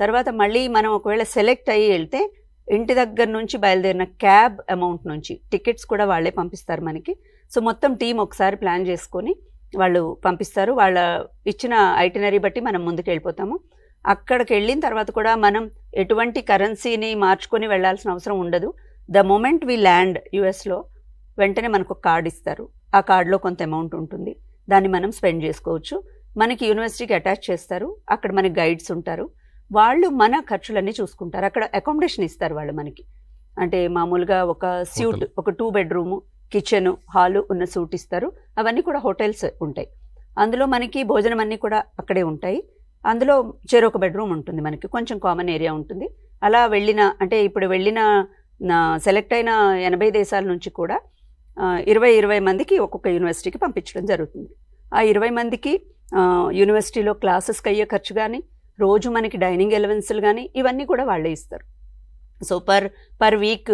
తర్వాత మళ్ళీ మనం ఒకవేళ సెలెక్ట్ అయ్యి వెళ్తే ఇంటి దగ్గర నుంచి బయలుదేరిన క్యాబ్ అమౌంట్ నుంచి టికెట్స్ కూడా వాళ్ళే పంపిస్తారు మనకి. సో మొత్తం టీం ఒకసారి ప్లాన్ చేసుకొని వాళ్ళు పంపిస్తారు. వాళ్ళ ఇచ్చిన ఐటినరీ బట్టి మనం ముందుకు వెళ్ళిపోతాము. అక్కడికి వెళ్ళిన తర్వాత కూడా మనం ఎటువంటి కరెన్సీని మార్చుకొని వెళ్ళాల్సిన అవసరం ఉండదు. ద మొమెంట్ వి ల్యాండ్ యుఎస్లో వెంటనే మనకు ఒక కార్డు ఇస్తారు. ఆ కార్డులో కొంత అమౌంట్ ఉంటుంది, దాన్ని మనం స్పెండ్ చేసుకోవచ్చు. మనకి యూనివర్సిటీకి అటాచ్ చేస్తారు, అక్కడ మనకి గైడ్స్ ఉంటారు, వాళ్ళు మన ఖర్చులన్నీ చూసుకుంటారు. అక్కడ అకామిడేషన్ ఇస్తారు వాళ్ళు మనకి. అంటే మామూలుగా ఒక స్యూట్, ఒక 2 బెడ్రూము, కిచెను, హాలు ఉన్న సూట్ ఇస్తారు. అవన్నీ కూడా హోటల్స్ ఉంటాయి. అందులో మనకి భోజనం అన్నీ కూడా అక్కడే ఉంటాయి. అందులో చెరొక బెడ్రూమ్ ఉంటుంది, మనకి కొంచెం కామన్ ఏరియా ఉంటుంది. అలా వెళ్ళిన, అంటే ఇప్పుడు వెళ్ళిన సెలెక్ట్ అయిన 80 దేశాల నుంచి కూడా 20 మందికి ఒక్కొక్క యూనివర్సిటీకి పంపించడం జరుగుతుంది. ఆ 20 మందికి యూనివర్సిటీలో క్లాసెస్కి అయ్యే ఖర్చు కానీ, రోజు మనకి డైనింగ్ ఎలవెన్స్లు కానీ ఇవన్నీ కూడా వాళ్ళే ఇస్తారు. So per week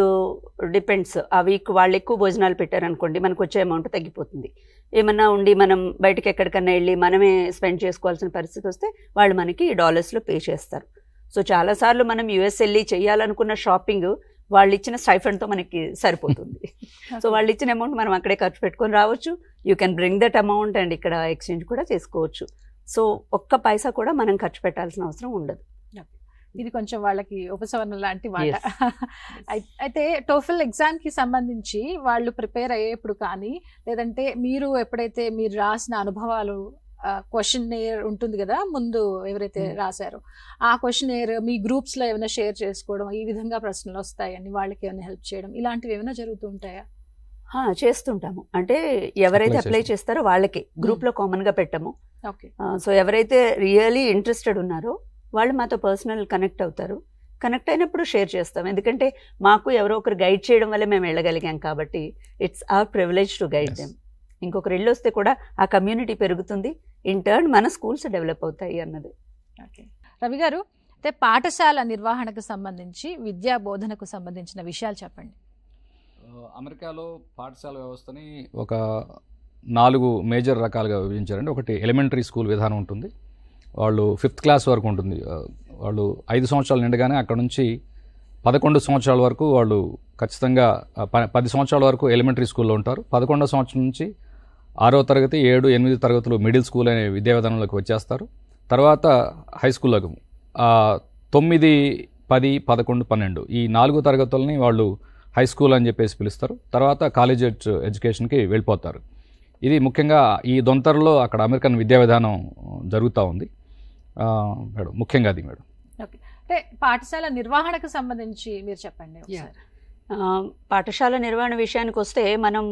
depends. ఆ వీక్ వాళ్ళు ఎక్కువ భోజనాలు పెట్టారనుకోండి, మనకు వచ్చే అమౌంట్ తగ్గిపోతుంది. ఏమన్నా ఉండి మనం బయటకి ఎక్కడికన్నా వెళ్ళి మనమే స్పెండ్ చేసుకోవాల్సిన పరిస్థితి వస్తే వాళ్ళు మనకి డాలర్స్లో పే చేస్తారు. సో చాలాసార్లు మనం యుఎస్ వెళ్ళి చేయాలనుకున్న షాపింగ్ వాళ్ళు ఇచ్చిన స్టైఫండ్తో మనకి సరిపోతుంది. సో వాళ్ళు ఇచ్చిన అమౌంట్ మనం అక్కడే ఖర్చు పెట్టుకొని రావచ్చు. You can bring that amount and ఇక్కడ ఎక్స్చేంజ్ కూడా చేసుకోవచ్చు. సో ఒక్క పైసా కూడా మనం ఖర్చు పెట్టాల్సిన అవసరం ఉండదు. ఇది కొంచెం వాళ్ళకి ఉపశమనం లాంటి మాట. అయితే టోఫెల్ ఎగ్జామ్కి సంబంధించి వాళ్ళు ప్రిపేర్ అయ్యేప్పుడు కానీ, లేదంటే మీరు ఎప్పుడైతే మీరు రాసిన అనుభవాలు, క్వశ్చన్ ఉంటుంది కదా ముందు ఎవరైతే రాశారో ఆ క్వశ్చన్ మీ గ్రూప్స్లో ఏమైనా షేర్ చేసుకోవడం, ఈ విధంగా ప్రశ్నలు వస్తాయని వాళ్ళకి ఏమైనా హెల్ప్ చేయడం, ఇలాంటివి ఏమైనా జరుగుతూ ఉంటాయా? చేస్తుంటాము. అంటే ఎవరైతే అప్లై చేస్తారో వాళ్ళకి గ్రూప్లో కామన్గా పెట్టాము. ఓకే. సో ఎవరైతే రియలీ ఇంట్రెస్టెడ్ ఉన్నారో వాళ్ళు మాతో పర్సనల్ కనెక్ట్ అవుతారు. కనెక్ట్ అయినప్పుడు షేర్ చేస్తాం. ఎందుకంటే మాకు ఎవరో ఒకరు గైడ్ చేయడం వల్ల మేము వెళ్ళగలిగాం కాబట్టి it's our privilege to guide them. ఇంకొకరు వెళ్ళి వస్తే కూడా ఆ కమ్యూనిటీ పెరుగుతుంది, ఇన్ టర్న్ మన స్కూల్స్ డెవలప్ అవుతాయి అన్నది. ఓకే రవి గారు, అయితే పాఠశాల నిర్వహణకు సంబంధించి, విద్యా బోధనకు సంబంధించిన విషయాలు చెప్పండి. అమెరికాలో పాఠశాల వ్యవస్థని ఒక 4 మేజర్ రకాలుగా విభజించారండి. ఒకటి ఎలిమెంటరీ స్కూల్ విధానం ఉంటుంది, వాళ్ళు 5th క్లాస్ వరకు ఉంటుంది. వాళ్ళు 5 సంవత్సరాలు నిండగానే అక్కడ నుంచి 11 సంవత్సరాల వరకు వాళ్ళు ఖచ్చితంగా 10 సంవత్సరాల వరకు ఎలిమెంటరీ స్కూల్లో ఉంటారు. 11వ సంవత్సరం నుంచి 6వ తరగతి, 7, 8 తరగతులు మిడిల్ స్కూల్ అనే విద్యా విధానంలోకి వచ్చేస్తారు. తర్వాత హై స్కూల్లోకి 9, 10, 11, 12 ఈ 4 తరగతులని వాళ్ళు హై స్కూల్ అని చెప్పేసి పిలుస్తారు. తర్వాత కాలేజ్ ఎడ్యుకేషన్కి వెళ్ళిపోతారు. ఇది ముఖ్యంగా ఈ దొంతరలో అక్కడ అమెరికన్ విద్యా విధానం జరుగుతూ ఉంది మేడం, ముఖ్యంగా అది మేడం. ఓకే, అంటే పాఠశాల నిర్వహణకు సంబంధించి మీరు చెప్పండి. పాఠశాల నిర్వహణ విషయానికి వస్తే మనం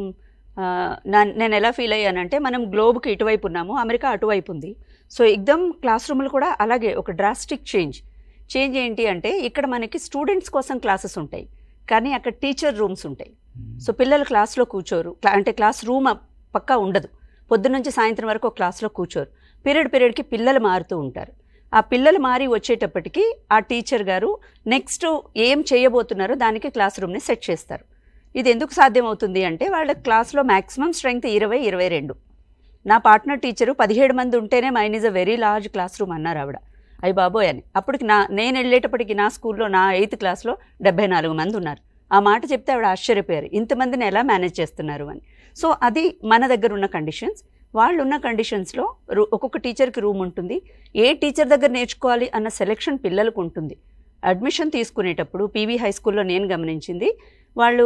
నేను ఎలా ఫీల్ అయ్యానంటే, మనం గ్లోబ్కి ఇటువైపు ఉన్నాము, అమెరికా అటువైపు ఉంది. సో ఎగ్దమ్ క్లాస్ రూమ్లు కూడా అలాగే ఒక డ్రాస్టిక్ చేంజ్ ఏంటి అంటే, ఇక్కడ మనకి స్టూడెంట్స్ కోసం క్లాసెస్ ఉంటాయి, కానీ అక్కడ టీచర్ రూమ్స్ ఉంటాయి. సో పిల్లలు క్లాస్లో కూర్చోరు, అంటే క్లాస్ రూమ్ పక్కా ఉండదు. పొద్దున్న నుంచి సాయంత్రం వరకు ఒక క్లాస్లో కూర్చోరు. పీరియడ్కి పిల్లలు మారుతూ ఉంటారు. ఆ పిల్లలు మారి వచ్చేటప్పటికి ఆ టీచర్ గారు నెక్స్ట్ ఏం చేయబోతున్నారో దానికి క్లాస్ రూమ్ని సెట్ చేస్తారు. ఇది ఎందుకు సాధ్యమవుతుంది అంటే, వాళ్ళ క్లాస్లో మ్యాక్సిమం స్ట్రెంగ్త్ 20-22. నా పార్ట్నర్ టీచరు 17 మంది ఉంటేనే mine is a very large class room అన్నారు ఆవిడ. అయ్యి బాబోయ్ అని. అప్పటికి నేను వెళ్ళేటప్పటికి నా స్కూల్లో నా 8th క్లాస్లో 74 మంది ఉన్నారు. ఆ మాట చెప్తే ఆవిడ ఆశ్చర్యపోయారు, ఇంతమందిని ఎలా మేనేజ్ చేస్తున్నారు అని. సో అది మన దగ్గర ఉన్న కండిషన్స్. వాళ్ళు ఉన్న కండిషన్స్లో ఒక్కొక్క టీచర్కి రూమ్ ఉంటుంది. ఏ టీచర్ దగ్గర నేర్చుకోవాలి అన్న సెలెక్షన్ పిల్లలకు ఉంటుంది. అడ్మిషన్ తీసుకునేటప్పుడు పీవీ హై స్కూల్లో నేను గమనించింది, వాళ్ళు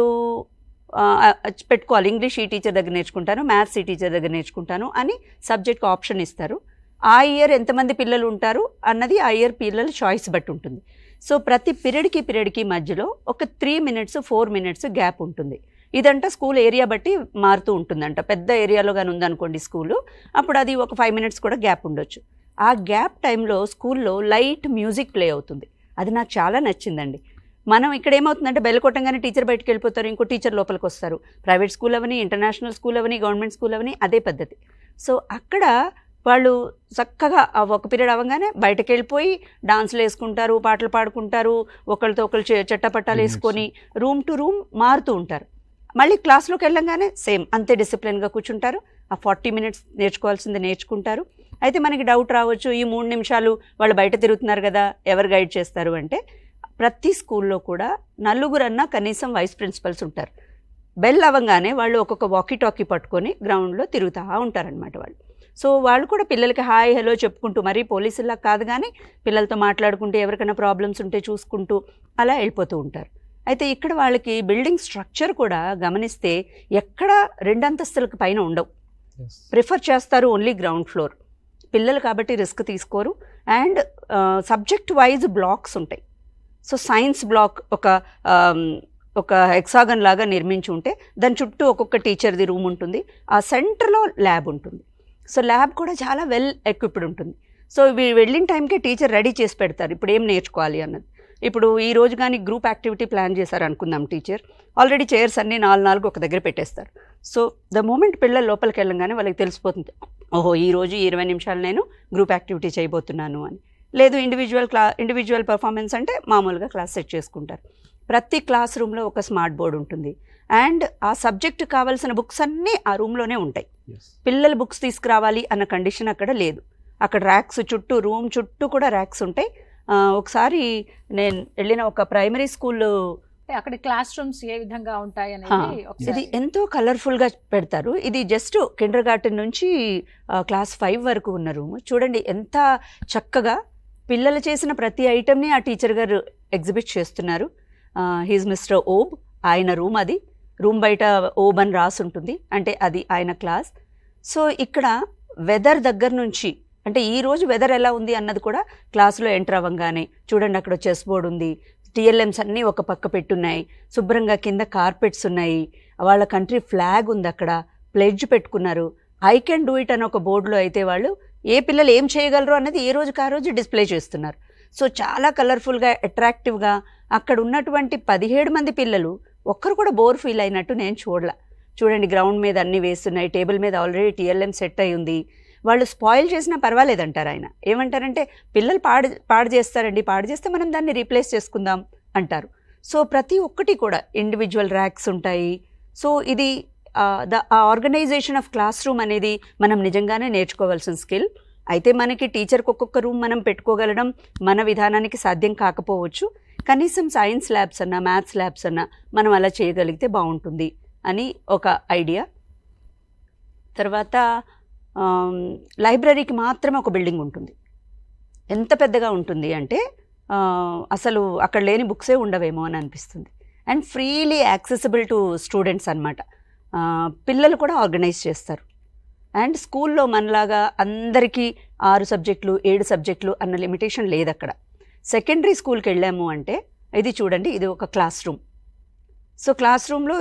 పెట్టుకోవాలి, ఇంగ్లీష్ ఈ టీచర్ దగ్గర నేర్చుకుంటాను, మ్యాథ్స్ ఈ టీచర్ దగ్గర నేర్చుకుంటాను అని సబ్జెక్ట్కి ఆప్షన్ ఇస్తారు. ఆ ఇయర్ ఎంతమంది పిల్లలు ఉంటారు అన్నది ఆ ఇయర్ పిల్లల చాయిస్ బట్టి ఉంటుంది. సో ప్రతి పీరియడ్కి మధ్యలో ఒక 3 minutes 4 minutes గ్యాప్ ఉంటుంది. ఇదంట స్కూల్ ఏరియా బట్టి మారుతూ ఉంటుందంట. పెద్ద ఏరియాలో కానీ ఉందనుకోండి స్కూలు, అప్పుడు అది ఒక 5 minutes కూడా గ్యాప్ ఉండొచ్చు. ఆ గ్యాప్ టైంలో స్కూల్లో లైట్ మ్యూజిక్ ప్లే అవుతుంది. అది నాకు చాలా నచ్చిందండి. మనం ఇక్కడ ఏమవుతుందంటే, బెల్ కొట్టంగానే టీచర్ బయటకు వెళ్ళిపోతారు, ఇంకో టీచర్ లోపలికి వస్తారు. ప్రైవేట్ స్కూల్ అవని, ఇంటర్నేషనల్ స్కూల్ అవని, గవర్నమెంట్ స్కూల్ అవని అదే పద్ధతి. సో అక్కడ వాళ్ళు చక్కగా ఒక పీరియడ్ అవ్వగానే బయటకు వెళ్ళిపోయి డాన్సులు వేసుకుంటారు, పాటలు పాడుకుంటారు, ఒకరితో ఒకరు చట్టపట్టాలు వేసుకొని రూమ్ టు రూమ్ మారుతూ ఉంటారు. మళ్ళీ క్లాస్లోకి వెళ్ళంగానే సేమ్ అంతే డిసిప్లిన్గా కూర్చుంటారు. ఆ 40 minutes నేర్చుకోవాల్సింది నేర్చుకుంటారు. అయితే మనకి డౌట్ రావచ్చు, ఈ 3 నిమిషాలు వాళ్ళు బయట తిరుగుతున్నారు కదా, ఎవరు గైడ్ చేస్తారు అంటే, ప్రతి స్కూల్లో కూడా 4 కనీసం వైస్ ప్రిన్సిపల్స్ ఉంటారు. బెల్ అవ్వగానే వాళ్ళు ఒక్కొక్క వాకీ టాకీ పట్టుకొని గ్రౌండ్లో తిరుగుతూ ఉంటారనమాట వాళ్ళు. సో వాళ్ళు కూడా పిల్లలకి హాయ్ హలో చెప్పుకుంటూ, మరీ పోలీసుల్లా కాదు కానీ పిల్లలతో మాట్లాడుకుంటూ, ఎవరికైనా ప్రాబ్లమ్స్ ఉంటే చూసుకుంటూ అలా వెళ్ళిపోతూ ఉంటారు. అయితే ఇక్కడ వాళ్ళకి బిల్డింగ్ స్ట్రక్చర్ కూడా గమనిస్తే ఎక్కడ 2 అంతస్తులకు పైన ఉండవు. ప్రిఫర్ చేస్తారు ఓన్లీ గ్రౌండ్ ఫ్లోర్. పిల్లలు కాబట్టి రిస్క్ తీసుకోరు. అండ్ సబ్జెక్ట్ వైజ్ బ్లాక్స్ ఉంటాయి. సో సైన్స్ బ్లాక్ ఒక హెక్సాగన్ లాగా నిర్మించి ఉంటే దాని చుట్టూ ఒక్కొక్క టీచర్ది రూమ్ ఉంటుంది. ఆ సెంటర్లో ల్యాబ్ ఉంటుంది. సో ల్యాబ్ కూడా చాలా వెల్ ఎక్విప్డ్ ఉంటుంది. సో వెళ్ళిన టైంకే టీచర్ రెడీ చేసి పెడతారు ఇప్పుడు ఏం నేర్చుకోవాలి అన్నది. ఇప్పుడు ఈ రోజు కానీ గ్రూప్ యాక్టివిటీ ప్లాన్ చేశారు అనుకుందాం, టీచర్ ఆల్రెడీ చైర్స్ అన్నీ 4 ఒక దగ్గర పెట్టేస్తారు. సో ద మూమెంట్ పిల్లలు లోపలికి వెళ్ళంగానే వాళ్ళకి తెలిసిపోతుంది, ఓహో ఈరోజు 20 నిమిషాలు నేను గ్రూప్ యాక్టివిటీ చేయబోతున్నాను అని. లేదు ఇండివిజువల్ పర్ఫార్మెన్స్ అంటే మామూలుగా క్లాస్ సెట్ చేసుకుంటారు. ప్రతి క్లాస్ రూమ్లో ఒక స్మార్ట్ బోర్డ్ ఉంటుంది. అండ్ ఆ సబ్జెక్ట్ కావాల్సిన బుక్స్ అన్నీ ఆ రూమ్లోనే ఉంటాయి. పిల్లలు బుక్స్ తీసుకురావాలి అన్న కండిషన్ అక్కడ లేదు. అక్కడ ర్యాక్స్ చుట్టూ, రూమ్ చుట్టూ కూడా ర్యాక్స్ ఉంటాయి. ఒకసారి నేను వెళ్ళిన ఒక ప్రైమరీ స్కూల్, అక్కడ క్లాస్ రూమ్స్ ఏ విధంగా ఉంటాయి అనేది ఇది ఎంతో కలర్ఫుల్గా పెడతారు. ఇది జస్ట్ కిండర్ గార్టెన్ నుంచి క్లాస్ 5 వరకు ఉన్న రూమ్. చూడండి ఎంత చక్కగా పిల్లలు చేసిన ప్రతి ఐటమ్ని ఆ టీచర్ గారు ఎగ్జిబిట్ చేస్తున్నారు. హీజ్ మిస్టర్ ఓబ్, ఆయన రూమ్ అది. రూమ్ బయట ఓబ్ అని రాసి ఉంటుంది, అంటే అది ఆయన క్లాస్. సో ఇక్కడ వెదర్ దగ్గర నుంచి, అంటే ఈ రోజు వెదర్ ఎలా ఉంది అన్నది కూడా క్లాస్లో ఎంటర్ అవ్వగానే చూడండి, అక్కడ చెస్ బోర్డ్ ఉంది, టీఎల్ఎమ్స్ అన్నీ ఒక పక్క పెట్టున్నాయి, శుభ్రంగా కింద కార్పెట్స్ ఉన్నాయి, వాళ్ళ కంట్రీ ఫ్లాగ్ ఉంది, అక్కడ ప్లెడ్జ్ పెట్టుకున్నారు. ఐ కెన్ డూ ఇట్ అని ఒక బోర్డులో అయితే వాళ్ళు ఏ పిల్లలు ఏం చేయగలరు అన్నది ఏ రోజుకి ఆ రోజు డిస్ప్లే చేస్తున్నారు. సో చాలా కలర్ఫుల్గా, అట్రాక్టివ్గా. అక్కడ ఉన్నటువంటి 17 మంది పిల్లలు ఒక్కరు కూడా బోర్ ఫీల్ అయినట్టు నేను చూడలే. చూడండి, గ్రౌండ్ మీద అన్నీ వేస్తున్నాయి, టేబుల్ మీద ఆల్రెడీ టీఎల్ఎం సెట్ అయి ఉంది. వాళ్ళు స్పాయిల్ చేసినా పర్వాలేదంటారు ఆయన. ఏమంటారంటే పిల్లలు పాడు చేస్తారండి, పాడు చేస్తే మనం దాన్ని రీప్లేస్ చేసుకుందాం అంటారు. సో ప్రతి ఒక్కటి కూడా ఇండివిజువల్ ర్యాక్స్ ఉంటాయి. సో ఇది ఆర్గనైజేషన్ ఆఫ్ క్లాస్ రూమ్ అనేది మనం నిజంగానే నేర్చుకోవాల్సిన స్కిల్. అయితే మనకి టీచర్కి ఒక్కొక్క రూమ్ మనం పెట్టుకోగలడం మన విధానానికి సాధ్యం కాకపోవచ్చు. కనీసం సైన్స్ ల్యాబ్స్ అన్నా, మ్యాథ్స్ ల్యాబ్స్ అన్నా మనం అలా చేయగలిగితే బాగుంటుంది అని ఒక ఐడియా. తర్వాత లైబ్రరీకి మాత్రమే ఒక బిల్డింగ్ ఉంటుంది. ఎంత పెద్దగా ఉంటుంది అంటే అసలు అక్కడ లేని బుక్సే ఉండవేమో అని అనిపిస్తుంది. And freely accessible to students అన్నమాట. పిల్లలు కూడా ఆర్గనైజ్ చేస్తారు. అండ్ స్కూల్లో మనలాగా అందరికీ 6 సబ్జెక్టులు 7 సబ్జెక్టులు అన్న లిమిటేషన్ లేదు అక్కడ. సెకండరీ స్కూల్కి వెళ్ళాము అంటే ఇది చూడండి, ఇది ఒక క్లాస్ రూమ్. సో క్లాస్ రూమ్లో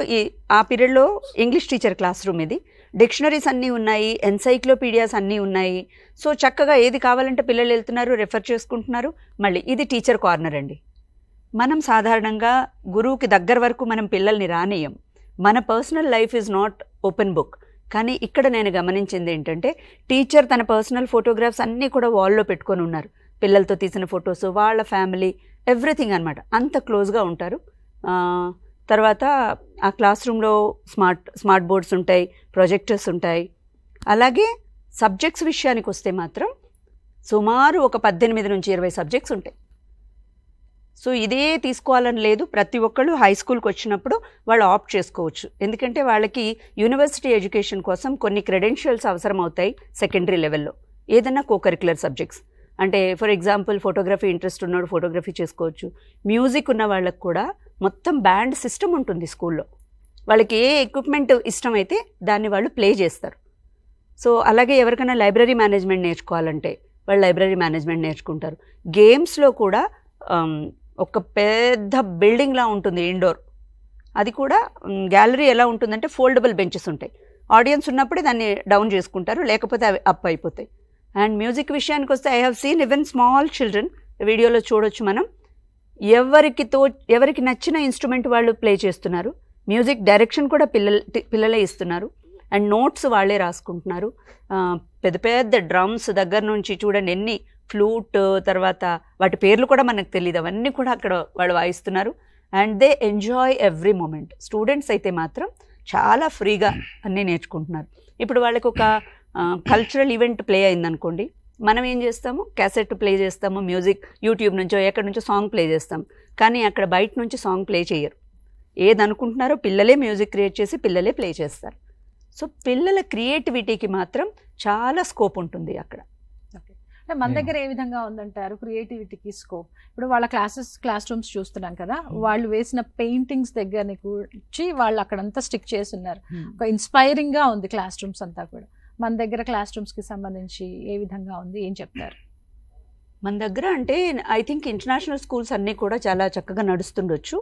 ఆ పీరియడ్లో ఇంగ్లీష్ టీచర్ క్లాస్ రూమ్ ఇది. డిక్షనరీస్ అన్నీ ఉన్నాయి, ఎన్సైక్లోపీడియాస్ అన్నీ ఉన్నాయి. సో చక్కగా ఏది కావాలంటే పిల్లలు వెళ్తున్నారు, రెఫర్ చేసుకుంటున్నారు. మళ్ళీ ఇది టీచర్ కార్నర్ అండి. మనం సాధారణంగా గురువుకి దగ్గర వరకు మనం పిల్లల్ని రానియం. మన personal life is not open book. కానీ ఇక్కడ నేను గమనించింది ఏంటంటే టీచర్ తన పర్సనల్ ఫోటోగ్రాఫ్స్ అన్నీ కూడా వాల్లో పెట్టుకొని ఉన్నారు. పిల్లలతో తీసిన ఫొటోస్, వాళ్ళ ఫ్యామిలీ, ఎవ్రీథింగ్ అనమాట. అంత క్లోజ్గా ఉంటారు. తర్వాత ఆ క్లాస్ రూమ్లో స్మార్ట్ బోర్డ్స్ ఉంటాయి, ప్రొజెక్టర్స్ ఉంటాయి. అలాగే సబ్జెక్ట్స్ విషయానికి వస్తే మాత్రం సుమారు ఒక 18 నుంచి 20 సబ్జెక్ట్స్ ఉంటాయి. సో ఇదే తీసుకోవాలని లేదు. ప్రతి ఒక్కళ్ళు హై స్కూల్కి వచ్చినప్పుడు వాళ్ళు ఆప్ట్ చేసుకోవచ్చు. ఎందుకంటే వాళ్ళకి యూనివర్సిటీ ఎడ్యుకేషన్ కోసం కొన్ని క్రెడెన్షియల్స్ అవసరం అవుతాయి సెకండరీ లెవెల్లో. ఏదన్నా కోకరిక్యులర్ సబ్జెక్ట్స్ అంటే ఫర్ ఎగ్జాంపుల్ ఫోటోగ్రఫీ ఇంట్రెస్ట్ ఉన్నాడు, ఫోటోగ్రఫీ చేసుకోవచ్చు. మ్యూజిక్ ఉన్న వాళ్ళకు కూడా మొత్తం బ్యాండ్ సిస్టమ్ ఉంటుంది స్కూల్లో. వాళ్ళకి ఏ ఎక్విప్మెంట్ ఇష్టమైతే దాన్ని వాళ్ళు ప్లే చేస్తారు. సో అలాగే ఎవరికైనా లైబ్రరీ మేనేజ్మెంట్ నేర్చుకోవాలంటే వాళ్ళు లైబ్రరీ మేనేజ్మెంట్ నేర్చుకుంటారు. గేమ్స్లో కూడా ఒక పెద్ద బిల్డింగ్లా ఉంటుంది ఇండోర్. అది కూడా గ్యాలరీ ఎలా ఉంటుందంటే ఫోల్డబుల్ బెంచెస్ ఉంటాయి. ఆడియన్స్ ఉన్నప్పుడే దాన్ని డౌన్ చేసుకుంటారు, లేకపోతే అవి అప్ అయిపోతాయి. అండ్ మ్యూజిక్ విషయానికి వస్తే I have seen even small children, వీడియోలో చూడొచ్చు మనం, ఎవరికి నచ్చిన ఇన్స్ట్రుమెంట్ వాళ్ళు ప్లే చేస్తున్నారు. మ్యూజిక్ డైరెక్షన్ కూడా పిల్లలే ఇస్తున్నారు. అండ్ నోట్స్ వాళ్ళే రాసుకుంటున్నారు. పెద్ద పెద్ద డ్రమ్స్ దగ్గర నుంచి చూడండి, ఎన్ని ఫ్లూట్, తర్వాత వాటి పేర్లు కూడా మనకు తెలియదు, అవన్నీ కూడా అక్కడ వాళ్ళు వాయిస్తున్నారు. And they enjoy every moment. Students అయితే మాత్రం చాలా ఫ్రీగా అన్నీ నేర్చుకుంటున్నారు. ఇప్పుడు వాళ్ళకి ఒక కల్చరల్ ఈవెంట్ ప్లే అయిందనుకోండి, మనం ఏం చేస్తాము, క్యాసెట్ ప్లే చేస్తాము, మ్యూజిక్ యూట్యూబ్ నుంచో ఎక్కడి నుంచో సాంగ్ ప్లే చేస్తాం. కానీ అక్కడ బయట నుంచి సాంగ్ ప్లే చేయరు. ఏదనుకుంటున్నారో పిల్లలే మ్యూజిక్ క్రియేట్ చేసి పిల్లలే ప్లే చేస్తారు. సో పిల్లల క్రియేటివిటీకి మాత్రం చాలా స్కోప్ ఉంటుంది అక్కడ. అంటే మన దగ్గర ఏ విధంగా ఉందంటారు క్రియేటివిటీకి స్కోప్? ఇప్పుడు వాళ్ళ క్లాస్ రూమ్స్ చూస్తున్నాం కదా, వాళ్ళు వేసిన పెయింటింగ్స్ దగ్గర నుంచి వాళ్ళు అక్కడంతా స్టిక్ చేసి ఉన్నారు. ఒక ఇన్స్పైరింగ్ గా ఉంది క్లాస్ రూమ్స్ అంతా కూడా. మన దగ్గర క్లాస్ రూమ్స్ కి సంబంధించి ఏ విధంగా ఉంది, ఏం చెప్తారు? మన దగ్గర అంటే ఐ థింక్ ఇంటర్నేషనల్ స్కూల్స్ అన్నీ కూడా చాలా చక్కగా నడుస్తుండొచ్చు.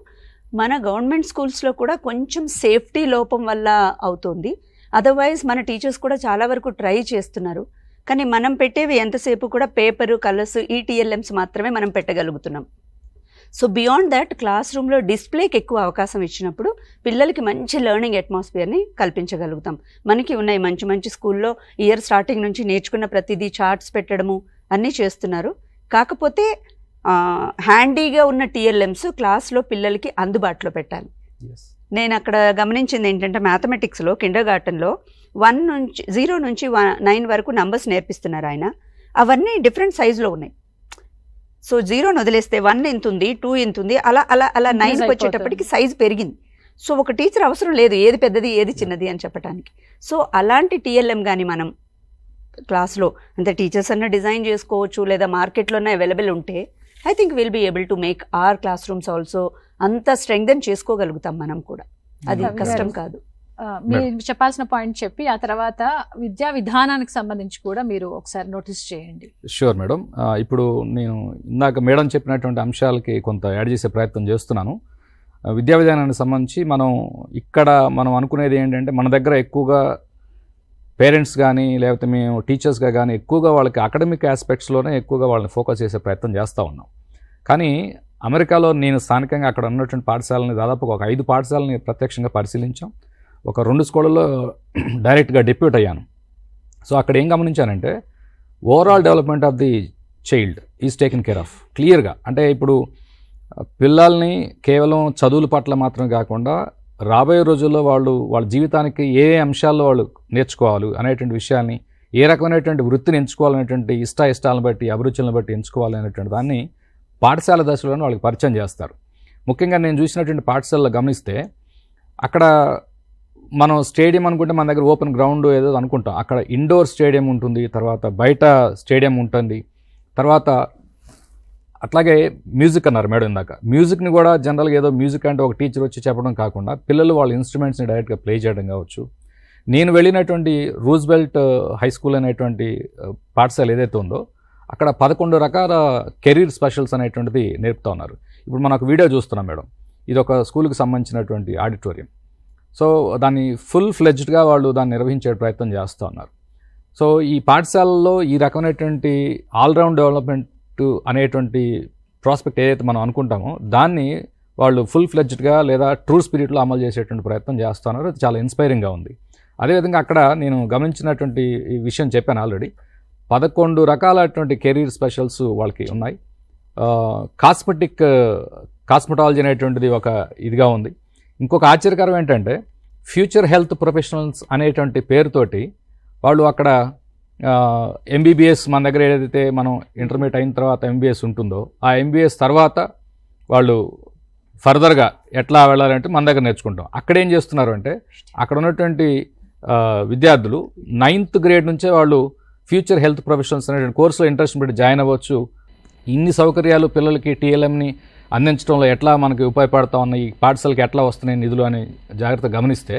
మన గవర్నమెంట్ స్కూల్స్లో కూడా కొంచెం సేఫ్టీ లోపం వల్ల అవుతుంది. అదర్వైజ్ మన టీచర్స్ కూడా చాలా వరకు ట్రై చేస్తున్నారు. కానీ మనం పెట్టేవి ఎంతసేపు కూడా పేపరు, కలర్స్, ఈటీఎల్ఎమ్స్ మాత్రమే మనం పెట్టగలుగుతున్నాం. సో బియాండ్ దట్ క్లాస్ రూమ్లో డిస్ప్లేకి ఎక్కువ అవకాశం ఇచ్చినప్పుడు పిల్లలకి మంచి లెర్నింగ్ అట్మాస్ఫియర్ని కల్పించగలుగుతాం. మనకి ఉన్నాయి మంచి మంచి స్కూల్లో ఇయర్ స్టార్టింగ్ నుంచి నేర్చుకున్న ప్రతిదీ చార్ట్స్ పెట్టడము అన్నీ చేస్తున్నారు. కాకపోతే హ్యాండీగా ఉన్న టీఎల్ఎమ్స్ క్లాస్లో పిల్లలకి అందుబాటులో పెట్టాలి. నేను అక్కడ గమనించింది ఏంటంటే మ్యాథమెటిక్స్లో కిండర్ గార్టెన్లో 0 నుంచి 9 వరకు నంబర్స్ నేర్పిస్తున్నారు ఆయన. అవన్నీ డిఫరెంట్ సైజులో ఉన్నాయి. సో 0ని వదిలేస్తే 1 ఎంత ఉంది, 2 ఎంత ఉంది, అలా అలా అలా 9కి వచ్చేటప్పటికి సైజు పెరిగింది. సో ఒక టీచర్ అవసరం లేదు ఏది పెద్దది ఏది చిన్నది అని చెప్పడానికి. సో అలాంటి టీఎల్ఎం కానీ మనం క్లాస్లో అంటే టీచర్స్ అన్న డిజైన్ చేసుకోవచ్చు, లేదా మార్కెట్లోనే అవైలబుల్ ఉంటే I think will be able to make our class rooms also. అంత స్ట్రెంగ్థెన్ చేసుకోగలుగుతాం మనం కూడా, అది కష్టం కాదు. మీరు చెప్పాల్సిన పాయింట్ చెప్పి ఆ తర్వాత విద్యా విధానానికి సంబంధించి కూడా మీరు ఒకసారి నోటీస్ చేయండి. Sure madam. ఇప్పుడు నేను ఇందాక మేడం చెప్పినటువంటి అంశాలకి కొంత యాడ్ చేసే ప్రయత్నం చేస్తున్నాను. విద్యా విధానానికి సంబంధించి మనం అనుకునేది ఏంటంటే మన దగ్గర ఎక్కువగా పేరెంట్స్ కానీ లేకపోతే మేము టీచర్స్గా కానీ ఎక్కువగా వాళ్ళకి అకాడమిక్ ఆస్పెక్ట్స్లోనే ఎక్కువగా వాళ్ళని ఫోకస్ చేసే ప్రయత్నం చేస్తూ ఉన్నాం. కానీ అమెరికాలో నేను స్థానికంగా అక్కడ ఉన్నటువంటి పాఠశాలని దాదాపు ఒక 5 పాఠశాలని ప్రత్యక్షంగా పరిశీలించాం. ఒక 2 స్కూళ్ళలో డైరెక్ట్గా డిప్యూట్ అయ్యాను. సో అక్కడ ఏం గమనించానంటే overall development of the child is taken care of క్లియర్గా. అంటే ఇప్పుడు పిల్లల్ని కేవలం చదువుల పట్ల మాత్రం కాకుండా రాబోయే రోజుల్లో వాళ్ళ జీవితానికి ఏ అంశాల్లో వాళ్ళు నేర్చుకోవాలి అనేటువంటి విషయాన్ని, ఏ రకమైనటువంటి వృత్తిని ఎంచుకోవాలనేటువంటి ఇష్టాలను బట్టి అభిరుచులను బట్టి ఎంచుకోవాలి అనేటువంటి దాన్ని పాఠశాల దశలోనే వాళ్ళకి పరిచయం చేస్తారు. ముఖ్యంగా నేను చూసినటువంటి పాఠశాలలో గమనిస్తే అక్కడ మనం స్టేడియం అనుకుంటే మన దగ్గర ఓపెన్ గ్రౌండ్ ఏదో అనుకుంటాం. అక్కడ ఇండోర్ స్టేడియం ఉంటుంది, తర్వాత బయట స్టేడియం ఉంటుంది, తర్వాత అట్లాగే మ్యూజిక్ అన్నారు మేడం ఇందాక. మ్యూజిక్ని కూడా జనరల్గా ఏదో మ్యూజిక్ అంటే ఒక టీచర్ వచ్చి చెప్పడం కాకుండా పిల్లలు వాళ్ళ ఇన్స్ట్రుమెంట్స్ని డైరెక్ట్గా ప్లే చేయడం కావచ్చు. నేను వెళ్ళినటువంటి రూజ్వెల్ట్ హై స్కూల్ అనేటువంటి పాఠశాల ఏదైతే ఉందో అక్కడ 11 రకాల కెరీర్ స్పెషల్స్ అనేటువంటిది నేర్పుతా ఉన్నారు. ఇప్పుడు మనం ఒక వీడియో చూస్తున్నాం మేడం. ఇది ఒక స్కూల్కి సంబంధించినటువంటి ఆడిటోరియం. సో దాన్ని ఫుల్ ఫ్లెడ్జ్డ్గా వాళ్ళు దాన్ని నిర్వహించే ప్రయత్నం చేస్తూ ఉన్నారు. సో ఈ పాఠశాలలో ఈ రకమైనటువంటి ఆల్రౌండ్ డెవలప్మెంట్ అనేటువంటి ప్రాస్పెక్ట్ ఏదైతే మనం అనుకుంటామో దాన్ని వాళ్ళు ఫుల్ ఫ్లెడ్జ్డ్గా లేదా ట్రూ స్పిరిట్లో అమలు చేసేటువంటి ప్రయత్నం చేస్తున్నారు. అది చాలా ఇన్స్పైరింగ్గా ఉంది. అదేవిధంగా అక్కడ నేను గమనించినటువంటి ఈ విషయం చెప్పాను ఆల్రెడీ. 11 రకాలైనటువంటి కెరీర్ స్పెషల్స్ వాళ్ళకి ఉన్నాయి. కాస్మెటాలజీ అనేటువంటిది ఒక ఇదిగా ఉంది. ఇంకొక ఆశ్చర్యకరం ఏంటంటే ఫ్యూచర్ హెల్త్ ప్రొఫెషనల్స్ అనేటువంటి పేరుతోటి వాళ్ళు అక్కడ ఎంబీబీఎస్ మన దగ్గర ఏదైతే మనం ఇంటర్మీడియట్ అయిన తర్వాత ఎంబీబీఎస్ ఉంటుందో ఆ ఎంబీబీఎస్ తర్వాత వాళ్ళు ఫర్దర్గా ఎట్లా వెళ్ళాలంటే మన దగ్గర నేర్చుకుంటాం. అక్కడ ఏం చేస్తున్నారు అంటే అక్కడ ఉన్నటువంటి విద్యార్థులు 9th గ్రేడ్ నుంచే వాళ్ళు ఫ్యూచర్ హెల్త్ ప్రొఫెషనల్స్ అనేటువంటి కోర్సులో ఇంట్రెస్ట్ పెట్టి జాయిన్ అవ్వచ్చు. ఇన్ని సౌకర్యాలు పిల్లలకి టీఎల్ఎంని అందించడంలో ఎట్లా మనకి ఉపయోగపడతా ఉన్నాయి, ఈ పాఠశాలకి ఎట్లా వస్తున్నాయి నిధులు అని జాగ్రత్తగా గమనిస్తే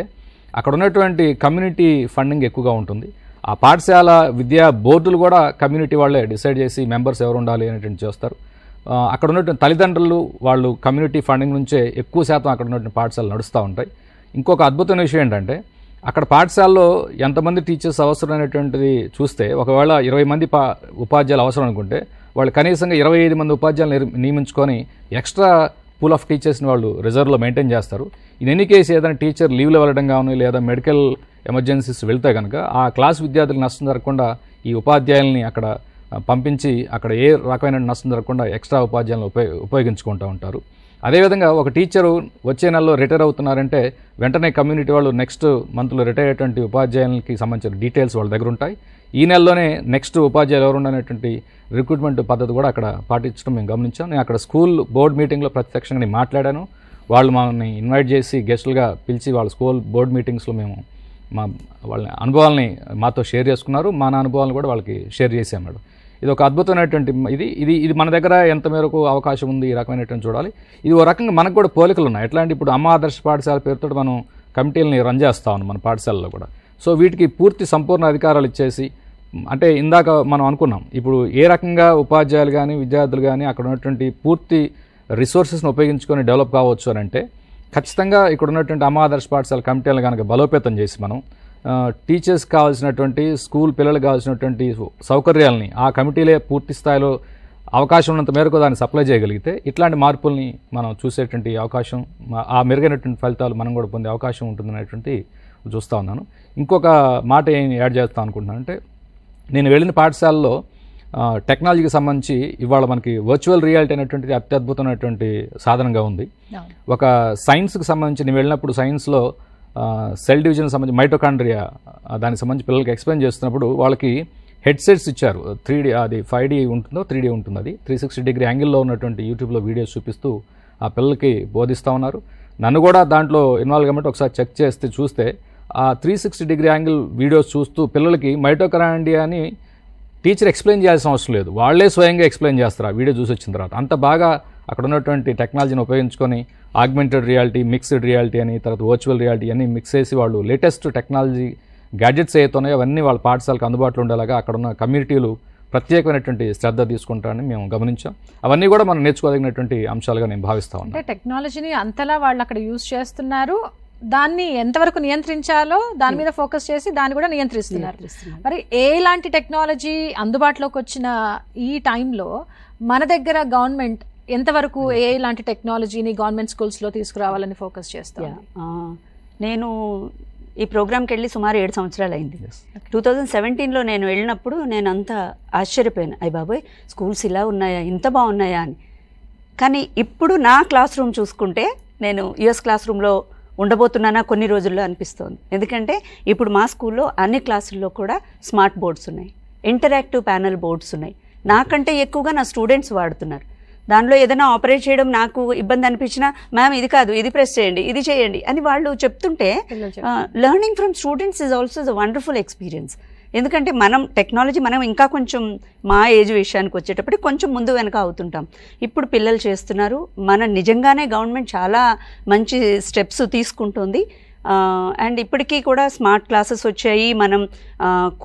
అక్కడ ఉన్నటువంటి కమ్యూనిటీ ఫండింగ్ ఎక్కువగా ఉంటుంది. ఆ పాఠశాల విద్యా బోర్డులు కూడా కమ్యూనిటీ వాళ్ళే డిసైడ్ చేసి మెంబర్స్ ఎవరు ఉండాలి అనేటువంటి చేస్తారు. అక్కడ ఉన్నటువంటి తల్లిదండ్రులు వాళ్ళు కమ్యూనిటీ ఫండింగ్ నుంచే ఎక్కువ శాతం అక్కడ ఉన్నటువంటి పాఠశాలలు నడుస్తూ ఉంటాయి. ఇంకొక అద్భుతమైన విషయం ఏంటంటే అక్కడ పాఠశాలలో ఎంతమంది టీచర్స్ అవసరం అనేటువంటిది చూస్తే ఒకవేళ 20 మంది ఉపాధ్యాయులు అవసరం అనుకుంటే వాళ్ళు కనీసంగా 25 మంది ఉపాధ్యాయులు నియమించుకొని ఎక్స్ట్రా పూల్ ఆఫ్ టీచర్స్ని వాళ్ళు రిజర్వ్లో మెయింటైన్ చేస్తారు. ఇన్ ఎనీ కేసు ఏదైనా టీచర్ లీవ్లో వెళ్ళడం కానీ లేదా మెడికల్ ఎమర్జెన్సీస్ వెళ్తే కనుక ఆ క్లాస్ విద్యార్థులకు నష్టం జరగకుండా ఈ ఉపాధ్యాయుల్ని అక్కడ పంపించి అక్కడ ఏ రకమైన నష్టం జరగకుండా ఎక్స్ట్రా ఉపాధ్యాయులను ఉపయోగించుకుంటూ ఉంటారు. అదేవిధంగా ఒక టీచరు వచ్చే నెలలో రిటైర్ అవుతున్నారంటే వెంటనే కమ్యూనిటీ వాళ్ళు నెక్స్ట్ మంత్లో రిటైర్ అయ్యేటువంటి ఉపాధ్యాయులకి సంబంధించిన డీటెయిల్స్ వాళ్ళ దగ్గర ఉంటాయి. ఈ నెలలోనే నెక్స్ట్ ఉపాధ్యాయులు ఎవరు ఉండనేటువంటి రిక్రూట్మెంట్ పద్ధతి కూడా అక్కడ పాటించడం మేము గమనించాం. నేను అక్కడ స్కూల్ బోర్డు మీటింగ్లో ప్రత్యక్షంగా నేను మాట్లాడాను. వాళ్ళు మనల్ని ఇన్వైట్ చేసి గెస్టులుగా పిలిచి వాళ్ళ స్కూల్ బోర్డు మీటింగ్స్లో మేము వాళ్ళ అనుభవాలని మాతో షేర్ చేసుకున్నారు. మన అనుభవాలను కూడా వాళ్ళకి షేర్ చేసాం మేడం. ఇది ఒక అద్భుతమైనటువంటి ఇది మన దగ్గర ఎంత మేరకు అవకాశం ఉంది ఈ రకమైనటువంటి చూడాలి. ఇది ఓ రకంగా మనకు కూడా పోలికలు ఉన్నాయి. ఎట్లా అంటే ఇప్పుడు అమ్మ ఆదర్శ పాఠశాల పేరుతో మనం కమిటీలని రన్ చేస్తా ఉన్నాం మన పాఠశాలలో కూడా. సో వీటికి పూర్తి సంపూర్ణ అధికారాలు ఇచ్చేసి అంటే ఇందాక మనం అనుకున్నాం ఇప్పుడు ఏ రకంగా ఉపాధ్యాయులు కానీ విద్యార్థులు కానీ అక్కడ ఉన్నటువంటి పూర్తి రిసోర్సెస్ని ఉపయోగించుకొని డెవలప్ కావచ్చు అని అంటే ఖచ్చితంగా ఇక్కడ ఉన్నటువంటి అమ్మ ఆదర్శ పాఠశాల కమిటీలను కనుక బలోపేతం చేసి మనం టీచర్స్ కావాల్సినటువంటి స్కూల్ పిల్లలకు కావాల్సినటువంటి సౌకర్యాలని ఆ కమిటీలే పూర్తి స్థాయిలో అవకాశం ఉన్నంత మేరకు దాన్ని సప్లై చేయగలిగితే ఇట్లాంటి మార్పుల్ని మనం చూసేటువంటి అవకాశం ఆ మెరుగైనటువంటి ఫలితాలు మనం కూడా పొందే అవకాశం ఉంటుందనేటువంటి చూస్తూ ఉన్నాను. ఇంకొక మాట ఏం యాడ్ చేస్తాను అనుకుంటున్నాను అంటే నేను వెళ్ళిన పాఠశాలలో టెక్నాలజీకి సంబంధించి ఇవాళ మనకి వర్చువల్ రియాలిటీ అనేటువంటిది అత్యద్భుతమైనటువంటి సాధనంగా ఉంది. ఒక సైన్స్కి సంబంధించి నేను వెళ్ళినప్పుడు సైన్స్లో సెల్ డివిజన్ సంబంధించి మైటోకాండ్రియా దానికి సంబంధించి పిల్లలకి ఎక్స్ప్లెయిన్ చేస్తున్నప్పుడు వాళ్ళకి హెడ్సెట్స్ ఇచ్చారు. 3D అది 5D ఉంటుందో 3D ఉంటుంది, అది 360 డిగ్రీ యాంగిల్లో ఉన్నటువంటి యూట్యూబ్లో వీడియోస్ చూపిస్తూ ఆ పిల్లలకి బోధిస్తూ ఉన్నారు. నన్ను కూడా దాంట్లో ఇన్వాల్వ్ కాబట్టి ఒకసారి చెక్ చేస్తే చూస్తే ఆ 360 డిగ్రీ యాంగిల్ వీడియోస్ చూస్తూ పిల్లలకి మైటోకాండ్రియా అని టీచర్ ఎక్స్ప్లెయిన్ చేయాల్సిన అవసరం లేదు, వాళ్ళే స్వయంగా ఎక్స్ప్లెయిన్ చేస్తారు ఆ వీడియో చూసి వచ్చిన తర్వాత. అంత బాగా అక్కడ ఉన్నటువంటి టెక్నాలజీని ఉపయోగించుకొని ఆగ్మెంటెడ్ రియాలిటీ, మిక్స్డ్ రియాలిటీ అని, తర్వాత వర్చువల్ రియాలిటీ అన్నీ మిక్స్ చేసి వాళ్ళు లేటెస్ట్ టెక్నాలజీ గ్యాడ్జెట్స్ ఏవైతున్నాయో అవన్నీ వాళ్ళ పాఠశాలకు అందుబాటులో ఉండేలాగా అక్కడ ఉన్న కమ్యూనిటీలు ప్రత్యేకమైనటువంటి శ్రద్ధ తీసుకుంటారని మేము గమనించాం. అవన్నీ కూడా మనం నేర్చుకోదగినటువంటి అంశాలుగా నేను భావిస్తా ఉన్నాను. అంటే టెక్నాలజీని అంతలా వాళ్ళు అక్కడ యూజ్ చేస్తున్నారు, దాన్ని ఎంతవరకు నియంత్రించాలో దాని మీద ఫోకస్ చేసి దాన్ని కూడా నియంత్రిస్తున్నారు. మరి ఎలాంటి టెక్నాలజీ అందుబాటులోకి వచ్చిన ఈ టైంలో మన దగ్గర గవర్నమెంట్ ఎంతవరకు ఎలాంటి టెక్నాలజీని గవర్నమెంట్ స్కూల్స్లో తీసుకురావాలని ఫోకస్ చేస్తాను? నేను ఈ ప్రోగ్రామ్కి వెళ్ళి సుమారు 7 సంవత్సరాలు అయింది. 2017లో నేను వెళ్ళినప్పుడు నేను అంతా ఆశ్చర్యపోయాను, అయ్య బాబోయ్ స్కూల్స్ ఇలా ఉన్నాయా, ఇంత బాగున్నాయా అని. కానీ ఇప్పుడు నా క్లాస్ రూమ్ చూసుకుంటే నేను యుఎస్ క్లాస్ రూమ్లో ఉండబోతున్నానా కొన్ని రోజుల్లో అనిపిస్తోంది. ఎందుకంటే ఇప్పుడు మా స్కూల్లో అన్ని క్లాసుల్లో కూడా స్మార్ట్ బోర్డ్స్ ఉన్నాయి, ఇంటరాక్టివ్ ప్యానల్ బోర్డ్స్ ఉన్నాయి. నాకంటే ఎక్కువగా నా స్టూడెంట్స్ వాడుతున్నారు. దానిలో ఏదైనా ఆపరేట్ చేయడం నాకు ఇబ్బంది అనిపించినా, మ్యామ్ ఇది కాదు, ఇది ప్రెస్ చేయండి, ఇది చేయండి అని వాళ్ళు చెప్తుంటే learning from students is also a wonderful experience. ఎందుకంటే మనం టెక్నాలజీ మనం ఇంకా కొంచెం మా ఏజ్ విషయానికి వచ్చేటప్పటికి కొంచెం ముందు వెనక అవుతుంటాం. ఇప్పుడు పిల్లలు చేస్తున్నారు. మన నిజంగానే గవర్నమెంట్ చాలా మంచి స్టెప్స్ తీసుకుంటుంది. అండ్ ఇప్పటికీ కూడా స్మార్ట్ క్లాసెస్ వచ్చాయి. మనం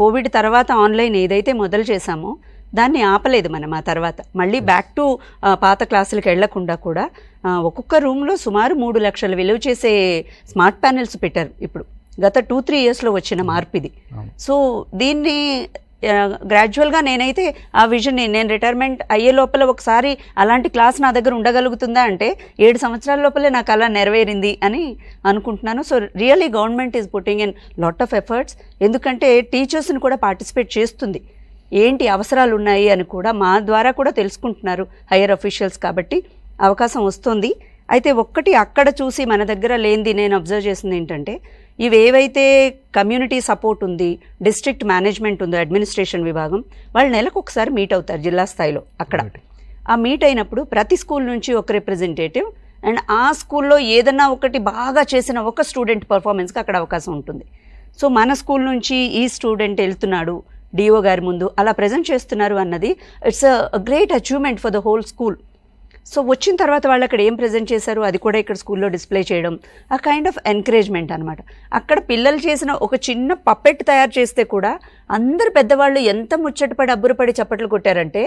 కోవిడ్ తర్వాత ఆన్లైన్ ఏదైతే మొదలు చేశామో దాన్ని ఆపలేదు మనం. ఆ తర్వాత మళ్ళీ బ్యాక్ టు పాత క్లాసులకు వెళ్లకుండా కూడా ఒక్కొక్క రూమ్లో సుమారు 3 లక్షలు విలువ చేసే స్మార్ట్ ప్యానెల్స్ పెట్టారు. ఇప్పుడు గత 2-3 ఇయర్స్లో వచ్చిన మార్పు ఇది. సో దీన్ని గ్రాడ్యువల్గా నేనైతే ఆ విజన్, నేను రిటైర్మెంట్ అయ్యే లోపల ఒకసారి అలాంటి క్లాస్ నా దగ్గర ఉండగలుగుతుందా అంటే 7 సంవత్సరాల లోపలే నాకు అలా నెరవేరింది అని అనుకుంటున్నాను. So really government is putting in lot of efforts. ఎందుకంటే టీచర్స్ని కూడా పార్టిసిపేట్ చేస్తుంది, ఏంటి అవసరాలు ఉన్నాయి అని కూడా మా ద్వారా కూడా తెలుసుకుంటున్నారు హైయర్ అఫీషియల్స్. కాబట్టి అవకాశం వస్తుంది. అయితే ఒక్కటి అక్కడ చూసి మన దగ్గర లేనిది నేను అబ్జర్వ్ చేసింది ఏంటంటే, ఇవేవైతే కమ్యూనిటీ సపోర్ట్ ఉంది, డిస్ట్రిక్ట్ మేనేజ్మెంట్ ఉందో, అడ్మినిస్ట్రేషన్ విభాగం, వాళ్ళు నెలకు ఒకసారి మీట్ అవుతారు జిల్లా స్థాయిలో. అక్కడ ఆ మీట్ అయినప్పుడు ప్రతి స్కూల్ నుంచి ఒక రిప్రజెంటేటివ్ అండ్ ఆ స్కూల్లో ఏదన్నా ఒకటి బాగా చేసిన ఒక స్టూడెంట్ పర్ఫార్మెన్స్కి అక్కడ అవకాశం ఉంటుంది. సో మన స్కూల్ నుంచి ఈ స్టూడెంట్ వెళ్తున్నాడు డిఓ గారి ముందు, అలా ప్రజెంట్ చేస్తున్నారు అన్నది it's a great achievement for the whole school. So వచ్చిన తర్వాత వాళ్ళు అక్కడ ఏం ప్రజెంట్ చేశారు అది కూడా ఇక్కడ స్కూల్లో డిస్ప్లే చేయడం, ఆ కైండ్ ఆఫ్ ఎంకరేజ్మెంట్ అనమాట. అక్కడ పిల్లలు చేసిన ఒక చిన్న పప్పెట్ తయారు చేస్తే కూడా అందరు పెద్దవాళ్ళు ఎంత ముచ్చటపడి అబ్బురపడి చప్పట్లు కొట్టారంటే,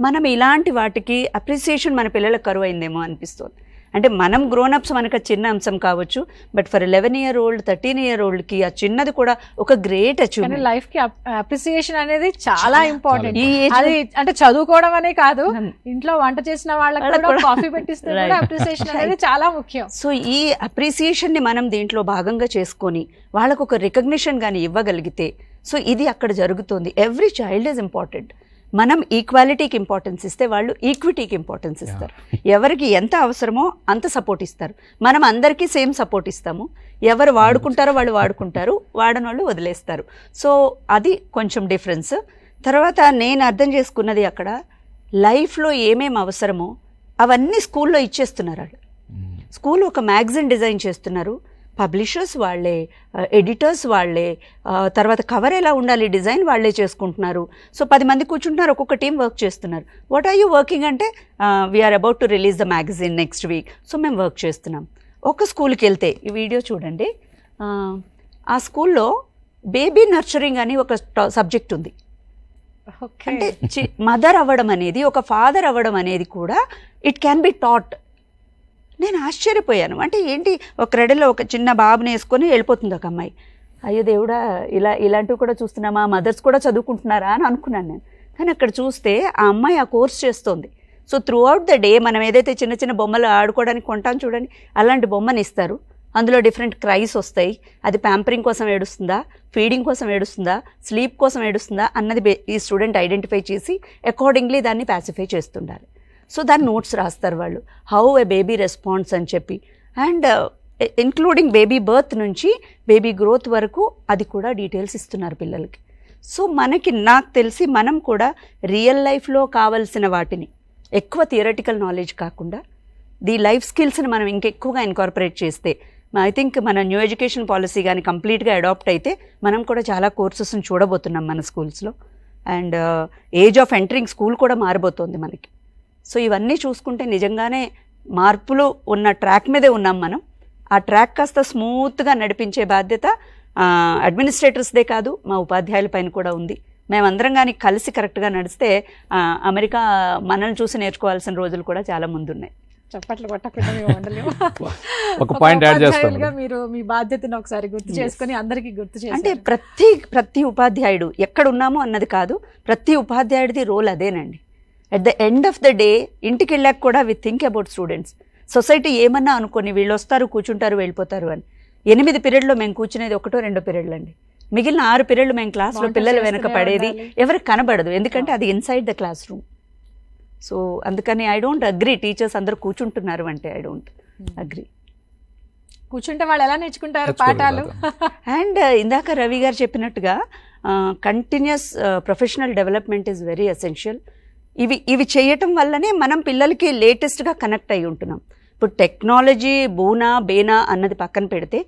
మనం ఇలాంటి వాటికి అప్రిసియేషన్ మన పిల్లలకు కరువైందేమో అనిపిస్తుంది. అంటే మనం గ్రోనప్స్ మనకు చిన్న అంశం కావచ్చు, బట్ ఫర్ 11-year-old 13-year-oldకి ఆ చిన్నది కూడా ఒక గ్రేట్ అచీవ్మెంట్. లైఫ్ కి అప్రిసియేషన్ అనేది చాలా ఇంపార్టెంట్. అది అంటే చదువుకోవడం అనే కాదు, ఇంట్లో వంట చేసిన వాళ్ళకి కాఫీ పెట్టిస్తే కూడా అప్రిసియేషన్ అనేది చాలా ముఖ్యం. సో ఈ అప్రిసియేషన్ ని మనం దీంట్లో భాగంగా చేసుకొని వాళ్ళకు ఒక రికగ్నిషన్ గాని ఇవ్వగలిగితే, సో ఇది అక్కడ జరుగుతుంది. Every child is important. మనం ఈక్వాలిటీకి ఇంపార్టెన్స్ ఇస్తే వాళ్ళు ఈక్విటీకి ఇంపార్టెన్స్ ఇస్తారు. ఎవరికి ఎంత అవసరమో అంత సపోర్ట్ ఇస్తారు. మనం అందరికీ సేమ్ సపోర్ట్ ఇస్తాము. ఎవరు వాడుకుంటారో వాళ్ళు వాడుకుంటారు, వాడనోళ్ళు వదిలేస్తారు. సో అది కొంచెం డిఫరెన్స్. తర్వాత నేను అర్థం చేసుకున్నది, అక్కడ లైఫ్లో ఏమేమి అవసరమో అవన్నీ స్కూల్లో ఇచ్చేస్తున్నారు వాళ్ళు. స్కూల్ ఒక మ్యాగజైన్ డిజైన్ చేస్తున్నారు, పబ్లిషర్స్ వాళ్ళే, ఎడిటర్స్ వాళ్ళే, తర్వాత కవర్ ఎలా ఉండాలి డిజైన్ వాళ్ళే చేసుకుంటున్నారు. సో 10 మంది కూర్చుంటున్నారు, ఒక్కొక్క టీం వర్క్ చేస్తున్నారు. వాట్ ఆర్ యూ వర్కింగ్ అంటే, we are about to release the magazine next week, so మేము వర్క్ చేస్తున్నాం. ఒక స్కూల్కి వెళ్తే ఈ వీడియో చూడండి, ఆ స్కూల్లో బేబీ నర్చరింగ్ అని ఒక సబ్జెక్ట్ ఉంది. అంటే మదర్ అవ్వడం అనేది, ఒక ఫాదర్ అవ్వడం అనేది కూడా ఇట్ క్యాన్ బి టాట్. నేను ఆశ్చర్యపోయాను. అంటే ఏంటి, ఒక క్రెడల్లో ఒక చిన్న బాబుని వేసుకొని వెళ్ళిపోతుంది ఒక అమ్మాయి. అయ్యో దేవుడా, ఇలాంటివి కూడా చూస్తున్నామా, మదర్స్ కూడా చదువుకుంటున్నారా అని అనుకున్నాను నేను. కానీ అక్కడ చూస్తే ఆ అమ్మాయి ఆ కోర్స్ చేస్తోంది. So through out the day మనం ఏదైతే చిన్న చిన్న బొమ్మలు ఆడుకోవడానికి కొంటాం చూడండి, అలాంటి బొమ్మని ఇస్తారు. అందులో డిఫరెంట్ క్రైస్ వస్తాయి. అది ప్యాంపరింగ్ కోసం ఏడుస్తుందా, ఫీడింగ్ కోసం ఏడుస్తుందా, స్లీప్ కోసం ఏడుస్తుందా అన్నది ఈ స్టూడెంట్ ఐడెంటిఫై చేసి అకార్డింగ్లీ దాన్ని ప్యాసిఫై చేస్తుండాలి. సో దాని నోట్స్ రాస్తారు వాళ్ళు, హౌ ఎ బేబీ రెస్పాన్స్ అని చెప్పి. అండ్ ఇంక్లూడింగ్ బేబీ బర్త్ నుంచి బేబీ గ్రోత్ వరకు అది కూడా డీటెయిల్స్ ఇస్తున్నారు పిల్లలకి. సో నాకు తెలిసి మనం కూడా రియల్ లైఫ్లో కావాల్సిన వాటిని ఎక్కువ థియరటికల్ నాలెడ్జ్ కాకుండా లైఫ్ స్కిల్స్ని మనం ఇంకెక్కువగా ఇన్కార్పొరేట్ చేస్తే, ఐ థింక్ మన న్యూ ఎడ్యుకేషన్ పాలసీ కానీ కంప్లీట్గా అడాప్ట్ అయితే మనం కూడా చాలా కోర్సెస్ని చూడబోతున్నాం మన స్కూల్స్లో. And age of entering school కూడా మారబోతోంది మనకి. సో ఇవన్నీ చూసుకుంటే నిజంగానే మార్పులు ఉన్న ట్రాక్ మీదే ఉన్నాం మనం. ఆ ట్రాక్ కాస్త స్మూత్గా నడిపించే బాధ్యత అడ్మినిస్ట్రేటర్స్దే కాదు, మా ఉపాధ్యాయుల పైన కూడా ఉంది. మేమందరం కానీ కలిసి కరెక్ట్గా నడిస్తే అమెరికా మనల్ని చూసి నేర్చుకోవాల్సిన రోజులు కూడా చాలా ముందున్నాయి. చప్పట్లు కొట్టకుండా మేము ఉండలేము. ఒక పాయింట్ యాడ్ చేస్తాను, మీరు మీ బాధ్యతను ఒకసారి గుర్తు చేసుకొని అందరికీ గుర్తు చేసి, అంటే ప్రతి ఉపాధ్యాయుడు ఎక్కడ ఉన్నామో అన్నది కాదు, ప్రతి ఉపాధ్యాయుడిది రోల్ అదేనండి. At the end of the day ఇంటికి వెళ్ళాక కూడా we think about students. Society ఏమన్నా అనుకోని వీళ్ళు వస్తారు, కూర్చుంటారు, వెళ్ళిపోతారు అని. 8 పీరియడ్లో మేము కూర్చునేది 1-2 పీరియడ్లు అండి. మిగిలిన 6 పీరియడ్లు మేము క్లాస్లో పిల్లలు వెనక పడేది ఎవరికి కనబడదు, ఎందుకంటే అది inside the class room. So అందుకని ఐ డోంట్ అగ్రీ టీచర్స్ అందరూ కూర్చుంటున్నారు అంటే, ఐ డోంట్ అగ్రీ. కూర్చుంటే వాళ్ళు ఎలా నేర్చుకుంటారు పాఠాలు? అండ్ ఇందాక రవి గారు చెప్పినట్టుగా continuous professional development is very essential. ఇవి చేయటం వల్లనే మనం పిల్లలకి లేటెస్ట్గా కనెక్ట్ అయి ఉంటున్నాం. ఇప్పుడు టెక్నాలజీ బేనా అన్నది పక్కన పెడితే,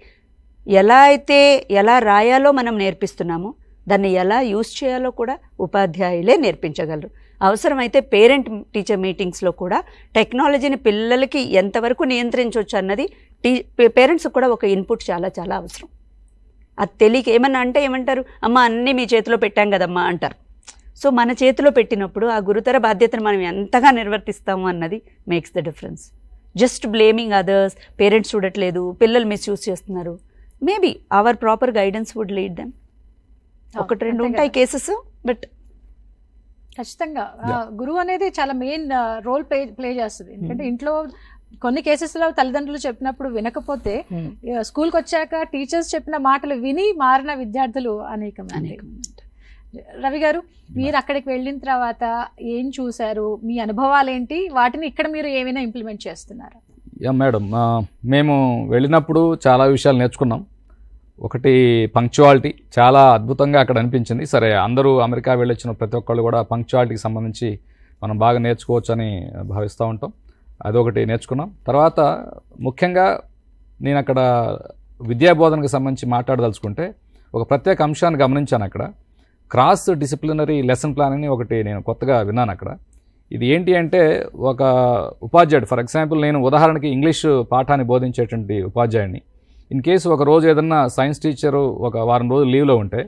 ఎలా రాయాలో మనం నేర్పిస్తున్నామో దాన్ని ఎలా యూజ్ చేయాలో కూడా ఉపాధ్యాయులే నేర్పించగలరు. అవసరమైతే పేరెంట్ టీచర్ మీటింగ్స్లో కూడా టెక్నాలజీని పిల్లలకి ఎంతవరకు నియంత్రించవచ్చు అన్నది పేరెంట్స్కి కూడా ఒక ఇన్పుట్ చాలా చాలా అవసరం. అది తెలియక ఏమన్నా అంటే ఏమంటారు, అమ్మ అన్నీ మీ చేతిలో పెట్టాం కదమ్మా అంటారు. సో మన చేతిలో పెట్టినప్పుడు ఆ గురుతర బాధ్యతను మనం ఎంతగా నిర్వర్తిస్తాము అన్నది makes the difference. Just blaming others, parents చూడట్లేదు, పిల్లలు మిస్యూజ్ చేస్తున్నారు, maybe our proper guidance would lead them. 1-2 ఉంటాయి కేసెస్, బట్ ఖచ్చితంగా గురువు అనేది చాలా మెయిన్ రోల్ ప్లే చేస్తుంది. ఎందుకంటే ఇంట్లో కొన్ని కేసెస్లో తల్లిదండ్రులు చెప్పినప్పుడు వినకపోతే స్కూల్కి వచ్చాక టీచర్స్ చెప్పిన మాటలు విని మారిన విద్యార్థులు అనేకమంది. రవి గారు, మీరు అక్కడికి వెళ్ళిన తర్వాత ఏం చూశారు, మీ అనుభవాలు ఏంటి, వాటిని ఇక్కడ మీరు ఏమైనా ఇంప్లిమెంట్ చేస్తున్నారా? యా మేడం, మేము వెళ్ళినప్పుడు చాలా విషయాలు నేర్చుకున్నాం. ఒకటి పంక్చువాలిటీ చాలా అద్భుతంగా అక్కడ అనిపించింది. సరే, అందరూ అమెరికా వెళ్ళొచ్చిన ప్రతి ఒక్కళ్ళు కూడా పంక్చువాలిటీకి సంబంధించి మనం బాగా నేర్చుకోవచ్చు అని భావిస్తూ ఉంటాం. అదొకటి నేర్చుకున్నాం. తర్వాత ముఖ్యంగా నేను అక్కడ విద్యాబోధనకు సంబంధించి మాట్లాడదలుచుకుంటే ఒక ప్రత్యేక అంశాన్ని గమనించాను. అక్కడ క్రాస్ డిసిప్లినరీ లెసన్ ప్లాన్ అని ఒకటి నేను కొత్తగా విన్నాను అక్కడ. ఇది ఏంటి అంటే, ఒక ఉపాధ్యాయుడు, ఫర్ ఎగ్జాంపుల్ నేను ఉదాహరణకి ఇంగ్లీష్ పాఠాన్ని బోధించేటువంటి ఉపాధ్యాయుడిని, ఇన్ కేసు ఒక రోజు ఏదన్నా సైన్స్ టీచరు ఒక వారం రోజులు లీవ్లో ఉంటే,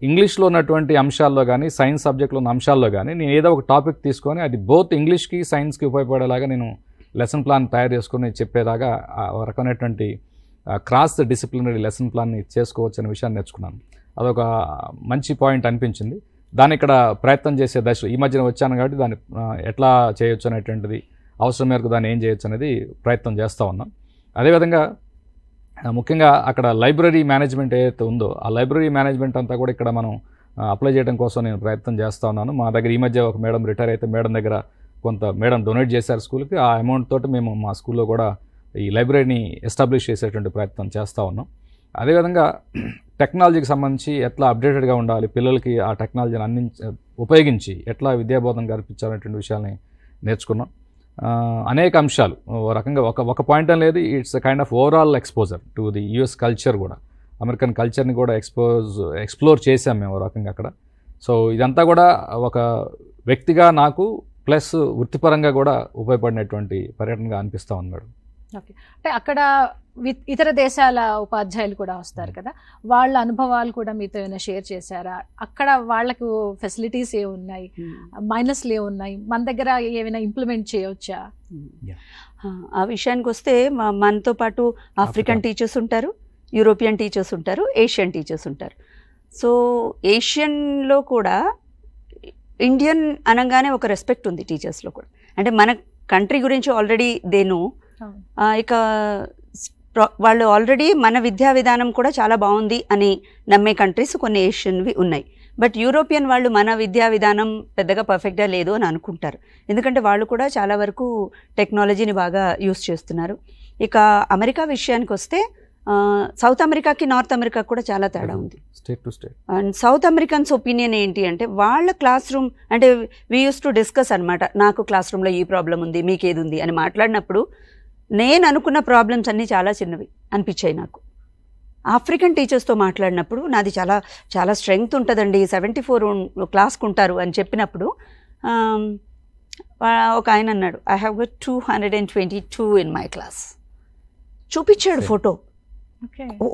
ఇంగ్లీష్లో ఉన్నటువంటి అంశాల్లో కానీ సైన్స్ సబ్జెక్ట్లో ఉన్న అంశాల్లో కానీ నేను ఏదో ఒక టాపిక్ తీసుకొని అది బోత్ ఇంగ్లీష్కి సైన్స్కి ఉపయోగపడేలాగా నేను లెసన్ ప్లాన్ తయారు చేసుకొని చెప్పేలాగా ఒక రకమైనటువంటి క్రాస్ డిసిప్లినరీ లెసన్ ప్లాన్ని చేసుకోవచ్చు అనే విషయాన్ని నేర్చుకున్నాను. అదొక మంచి పాయింట్ అనిపించింది. దాన్ని ఇక్కడ ప్రయత్నం చేసే దశ ఈ మధ్యన వచ్చాను కాబట్టి దాన్ని ఎట్లా చేయొచ్చు అనేటువంటిది, అవసరం మేరకు దాన్ని ఏం చేయొచ్చు అనేది ప్రయత్నం చేస్తూ ఉన్నాం. అదేవిధంగా ముఖ్యంగా అక్కడ లైబ్రరీ మేనేజ్మెంట్ ఏదైతే ఉందో ఆ లైబ్రరీ మేనేజ్మెంట్ అంతా కూడా ఇక్కడ మనం అప్లై చేయడం కోసం నేను ప్రయత్నం చేస్తూ ఉన్నాను. మా దగ్గర ఈ మధ్య ఒక మేడం రిటైర్ అయితే మేడం దగ్గర కొంత మేడం డొనేట్ చేశారు స్కూల్కి. ఆ అమౌంట్ తోటి మేము మా స్కూల్లో కూడా ఈ లైబ్రరీని ఎస్టాబ్లిష్ చేసేటువంటి ప్రయత్నం చేస్తూ ఉన్నాం. అదేవిధంగా టెక్నాలజీకి సంబంధించి ఎట్లా అప్డేటెడ్గా ఉండాలి, పిల్లలకి ఆ టెక్నాలజీని ఉపయోగించి ఎట్లా విద్యాబోధన కల్పించాలనేటువంటి విషయాన్ని నేర్చుకున్నాం. అనేక అంశాలు రకంగా ఒక పాయింట్ అని లేదు, it's kind of overall exposure to the US culture కూడా, అమెరికన్ కల్చర్ని కూడా ఎక్స్ప్లోర్ చేసాం మేము రకంగా అక్కడ. సో ఇదంతా కూడా ఒక వ్యక్తిగా నాకు ప్లస్ వృత్తిపరంగా కూడా ఉపయోగపడినటువంటి పర్యటనగా అనిపిస్తూ ఉంది మేడం. ఓకే, అంటే అక్కడ ఇతర దేశాల ఉపాధ్యాయులు కూడా వస్తారు కదా, వాళ్ళ అనుభవాలు కూడా మీతో ఏమైనా షేర్ చేశారా? అక్కడ వాళ్ళకు ఫెసిలిటీస్ ఏ ఉన్నాయి, మైనస్లు ఏ ఉన్నాయి, మన దగ్గర ఏమైనా ఇంప్లిమెంట్ చేయవచ్చా? ఆ విషయానికి వస్తే మనతో పాటు ఆఫ్రికన్ టీచర్స్ ఉంటారు, యూరోపియన్ టీచర్స్ ఉంటారు, ఏషియన్ టీచర్స్ ఉంటారు. సో ఏషియన్లో కూడా ఇండియన్ అనగానే ఒక రెస్పెక్ట్ ఉంది టీచర్స్లో కూడా. అంటే మన కంట్రీ గురించి ఆల్రెడీ దేను, ఇక వాళ్ళు ఆల్రెడీ మన విద్యా విధానం కూడా చాలా బాగుంది అని నమ్మే కంట్రీస్ కొన్ని ఏషియన్వి ఉన్నాయి. బట్ యూరోపియన్ వాళ్ళు మన విద్యా విధానం పెద్దగా పర్ఫెక్ట్గా లేదు అని అనుకుంటారు. ఎందుకంటే వాళ్ళు కూడా చాలా వరకు టెక్నాలజీని బాగా యూస్ చేస్తున్నారు. ఇక అమెరికా విషయానికి వస్తే సౌత్ అమెరికాకి నార్త్ అమెరికా కూడా చాలా తేడా ఉంది. State to state. And south Americans opinion ఏంటి అంటే వాళ్ళ క్లాస్ రూమ్ అంటే వీ యూస్ టు డిస్కస్ అనమాట. నాకు క్లాస్ రూమ్లో ఈ ప్రాబ్లం ఉంది, మీకేది ఉంది అని మాట్లాడినప్పుడు నేను అనుకున్న ప్రాబ్లమ్స్ అన్నీ చాలా చిన్నవి అనిపించాయి నాకు. ఆఫ్రికన్ టీచర్స్తో మాట్లాడినప్పుడు నాది చాలా చాలా స్ట్రెంగ్త్ ఉంటుందండి, 74 క్లాస్కి ఉంటారు అని చెప్పినప్పుడు ఒక ఆయన అన్నాడు, I have got 222 in my class. చూపించాడు ఫోటో.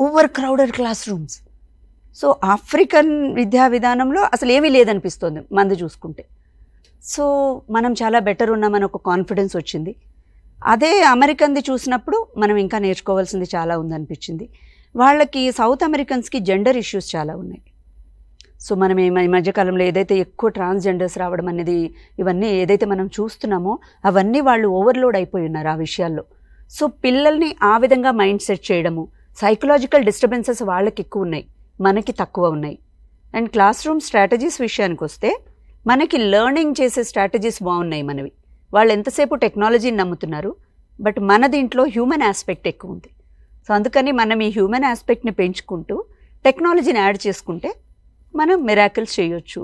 Over crowded class rooms. So African విద్యా విధానంలో అసలు ఏమీ లేదనిపిస్తుంది మంది చూసుకుంటే. సో మనం చాలా బెటర్ ఉన్నామని ఒక కాన్ఫిడెన్స్ వచ్చింది. అదే అమెరికన్ది చూసినప్పుడు మనం ఇంకా నేర్చుకోవాల్సింది చాలా ఉందనిపించింది. వాళ్ళకి సౌత్ అమెరికన్స్కి జెండర్ ఇష్యూస్ చాలా ఉన్నాయి. సో మనం ఈ మధ్యకాలంలో ఏదైతే ఎక్కువ ట్రాన్స్జెండర్స్ రావడం అనేది ఇవన్నీ ఏదైతే మనం చూస్తున్నామో అవన్నీ వాళ్ళు ఓవర్లోడ్ అయిపోయి ఉన్నారు ఆ విషయాల్లో. సో పిల్లల్ని ఆ విధంగా మైండ్ సెట్ చేయడము, సైకలాజికల్ డిస్టర్బెన్సెస్ వాళ్ళకి ఎక్కువ ఉన్నాయి, మనకి తక్కువ ఉన్నాయి. అండ్ క్లాస్ రూమ్ స్ట్రాటజీస్ విషయానికి వస్తే మనకి లెర్నింగ్ చేసే స్ట్రాటజీస్ బాగున్నాయి మనవి. వాళ్ళు ఎంతసేపు టెక్నాలజీని నమ్ముతున్నారు, బట్ మన దీంట్లో హ్యూమన్ ఆస్పెక్ట్ ఎక్కువ ఉంది. సో అందుకని మనం ఈ హ్యూమన్ ఆస్పెక్ట్ని పెంచుకుంటూ టెక్నాలజీని యాడ్ చేసుకుంటే మనం మిరాకిల్స్ చేయొచ్చు.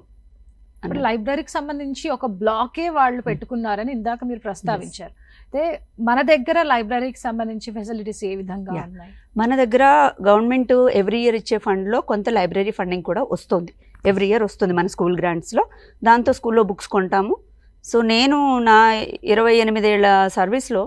ఇప్పుడు లైబ్రరీకి సంబంధించి ఒక బ్లాకే వాళ్ళు పెట్టుకున్నారని ఇందాక మీరు ప్రస్తావించారు. అయితే మన దగ్గర లైబ్రరీకి సంబంధించి ఫెసిలిటీస్ ఏ విధంగా ఉన్నాయి? మన దగ్గర గవర్నమెంట్ ఎవ్రీ ఇయర్ ఇచ్చే ఫండ్లో కొంత లైబ్రరీ ఫండింగ్ కూడా వస్తుంది. ఎవ్రీ ఇయర్ వస్తుంది మన స్కూల్ గ్రాంట్స్లో. దాంతో స్కూల్లో బుక్స్ కొంటాము. సో నేను నా 28 ఏళ్ల సర్వీస్లో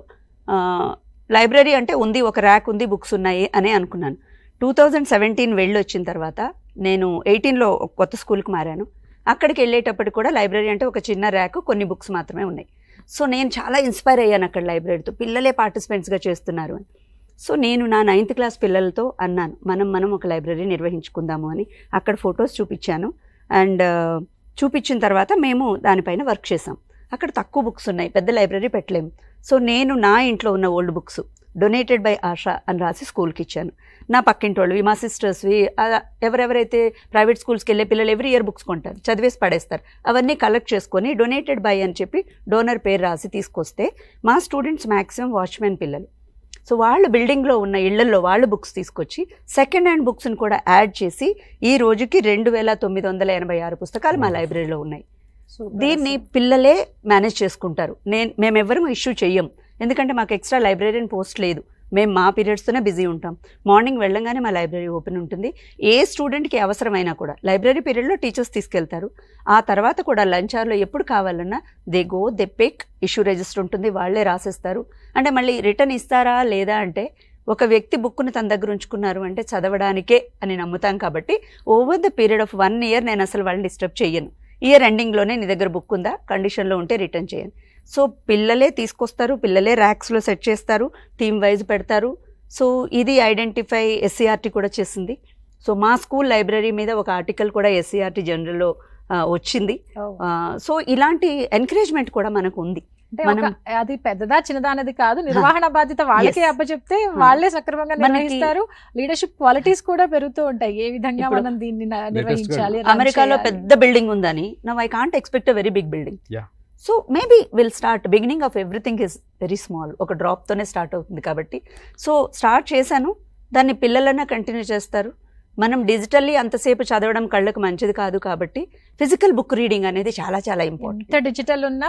లైబ్రరీ అంటే ఉంది, ఒక ర్యాక్ ఉంది, బుక్స్ ఉన్నాయి అనే అనుకున్నాను. 2017 వెళ్ళి వచ్చిన తర్వాత నేను 18లో కొత్త స్కూల్కి మారాను. అక్కడికి వెళ్ళేటప్పుడు కూడా లైబ్రరీ అంటే ఒక చిన్న ర్యాక్, కొన్ని బుక్స్ మాత్రమే ఉన్నాయి. సో నేను చాలా ఇన్స్పైర్ అయ్యాను అక్కడ లైబ్రరీతో, పిల్లలే పార్టిసిపెంట్స్గా చేస్తున్నారు అని. సో నేను నా 9th క్లాస్ పిల్లలతో అన్నాను, మనం ఒక లైబ్రరీ నిర్వహించుకుందాము అని. అక్కడ ఫొటోస్ చూపించాను. అండ్ చూపించిన తర్వాత మేము దానిపైన వర్క్ చేసాం. అక్కడ తక్కువ బుక్స్ ఉన్నాయి, పెద్ద లైబ్రరీ పెట్టలేము. సో నేను నా ఇంట్లో ఉన్న old books donated by ASHA అని రాసి స్కూల్కి ఇచ్చాను. నా పక్కింటి వాళ్ళవి, మా సిస్టర్స్వి, ఎవరెవరైతే ప్రైవేట్ స్కూల్స్కి వెళ్ళే పిల్లలు ఎవ్రీ ఇయర్ బుక్స్ కొంటారు, చదివేసి పడేస్తారు, అవన్నీ కలెక్ట్ చేసుకొని డొనేటెడ్ బై అని చెప్పి డోనర్ పేరు రాసి తీసుకొస్తే మా స్టూడెంట్స్ మ్యాక్సిమం వాచ్మెన్ పిల్లలు. సో వాళ్ళు బిల్డింగ్లో ఉన్న ఇళ్లలో వాళ్ళు బుక్స్ తీసుకొచ్చి సెకండ్ హ్యాండ్ బుక్స్ని కూడా యాడ్ చేసి ఈ రోజుకి 2986 పుస్తకాలు మా లైబ్రరీలో ఉన్నాయి. దీన్ని పిల్లలే మేనేజ్ చేసుకుంటారు. మేమెవ్వరూ ఇష్యూ చెయ్యం, ఎందుకంటే మాకు ఎక్స్ట్రా లైబ్రరీయన్ పోస్ట్ లేదు. మేము మా పీరియడ్స్తోనే బిజీ ఉంటాం. మార్నింగ్ వెళ్ళంగానే మా లైబ్రరీ ఓపెన్ ఉంటుంది. ఏ స్టూడెంట్కి అవసరమైనా కూడా లైబ్రరీ పీరియడ్లో టీచర్స్ తీసుకెళ్తారు. ఆ తర్వాత కూడా లంచ్ అవర్లో ఎప్పుడు కావాలన్నా దే పిక్, ఇష్యూ రిజిస్టర్ ఉంటుంది, వాళ్ళే రాసేస్తారు. అంటే మళ్ళీ రిటర్న్ ఇస్తారా లేదా అంటే, ఒక వ్యక్తి బుక్ను తన దగ్గర ఉంచుకున్నారు అంటే చదవడానికే అని నమ్ముతాం. కాబట్టి over the period of 1 year నేను అసలు వాళ్ళని డిస్టర్బ్ చెయ్యను. ఇయర్ ఎండింగ్లోనే నీ దగ్గర బుక్ ఉందా, కండిషన్లో ఉంటే రిటర్న్ చేయండి. సో పిల్లలే తీసుకొస్తారు, పిల్లలే ర్యాక్స్లో సెట్ చేస్తారు, థీమ్ వైజ్ పెడతారు. సో ఇది ఐడెంటిఫై SCRT కూడా చేసింది. సో మా స్కూల్ లైబ్రరీ మీద ఒక ఆర్టికల్ కూడా SCRT జనరల్లో వచ్చింది. సో ఇలాంటి ఎంకరేజ్మెంట్ కూడా మనకు ఉంది. అది పెద్దదా చిన్నదా అనేది కాదు, నిర్వహణ బాధ్యత వాళ్ళకి అప్పచెప్తే వాళ్ళే సక్రమంగా నిర్వహిస్తారు. లీడర్షిప్ క్వాలిటీస్ కూడా పెరుగుతూ ఉంటాయి. ఏ విధంగా మనం దీన్ని నిర్వహించాలి. అమెరికాలో పెద్ద బిల్డింగ్ ఉందని, now I can't expect a very big building. So maybe will start, beginning of everything is very small, ఒక డ్రాప్తోనే స్టార్ట్ అవుతుంది. కాబట్టి సో స్టార్ట్ చేశాను, దాన్ని పిల్లలన్నా కంటిన్యూ చేస్తారు. మనం డిజిటల్లీ అంతసేపు చదవడం కళ్ళకు మంచిది కాదు. కాబట్టి ఫిజికల్ బుక్ రీడింగ్ అనేది చాలా చాలా ఇంపార్టెంట్. ఎంత డిజిటల్ ఉన్నా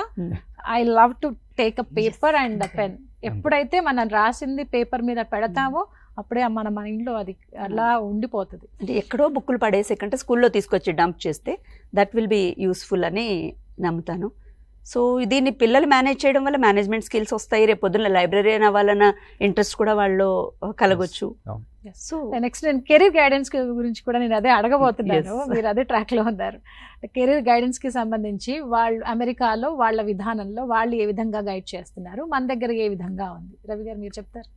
I love to take a paper and pen. ఎప్పుడైతే మనం రాసింది పేపర్ మీద పెడతామో అప్పుడే మన మైండ్లో అది అలా ఉండిపోతుంది. అంటే ఎక్కడో బుక్కులు పడేసే కంటే స్కూల్లో తీసుకొచ్చి డంప్ చేస్తే దట్ విల్ బి యూస్ఫుల్ అని నమ్ముతాను. సో దీన్ని పిల్లలు మేనేజ్ చేయడం వల్ల మేనేజ్మెంట్ స్కిల్స్ వస్తాయి. రేపు పొద్దున్న లైబ్రరీయన్ అవ్వాలన్న ఇంట్రెస్ట్ కూడా వాళ్ళు కలగొచ్చు. సో నెక్స్ట్ నేను కెరీర్ గైడెన్స్ గురించి కూడా నేను అదే అడగబోతున్నాను. మీరు అదే ట్రాక్లో ఉన్నారు. కెరీర్ గైడెన్స్కి సంబంధించి వాళ్ళు అమెరికాలో వాళ్ళ విధానంలో వాళ్ళు ఏ విధంగా గైడ్ చేస్తున్నారు, మన దగ్గర ఏ విధంగా ఉంది, రవి గారు మీరు చెప్తారు.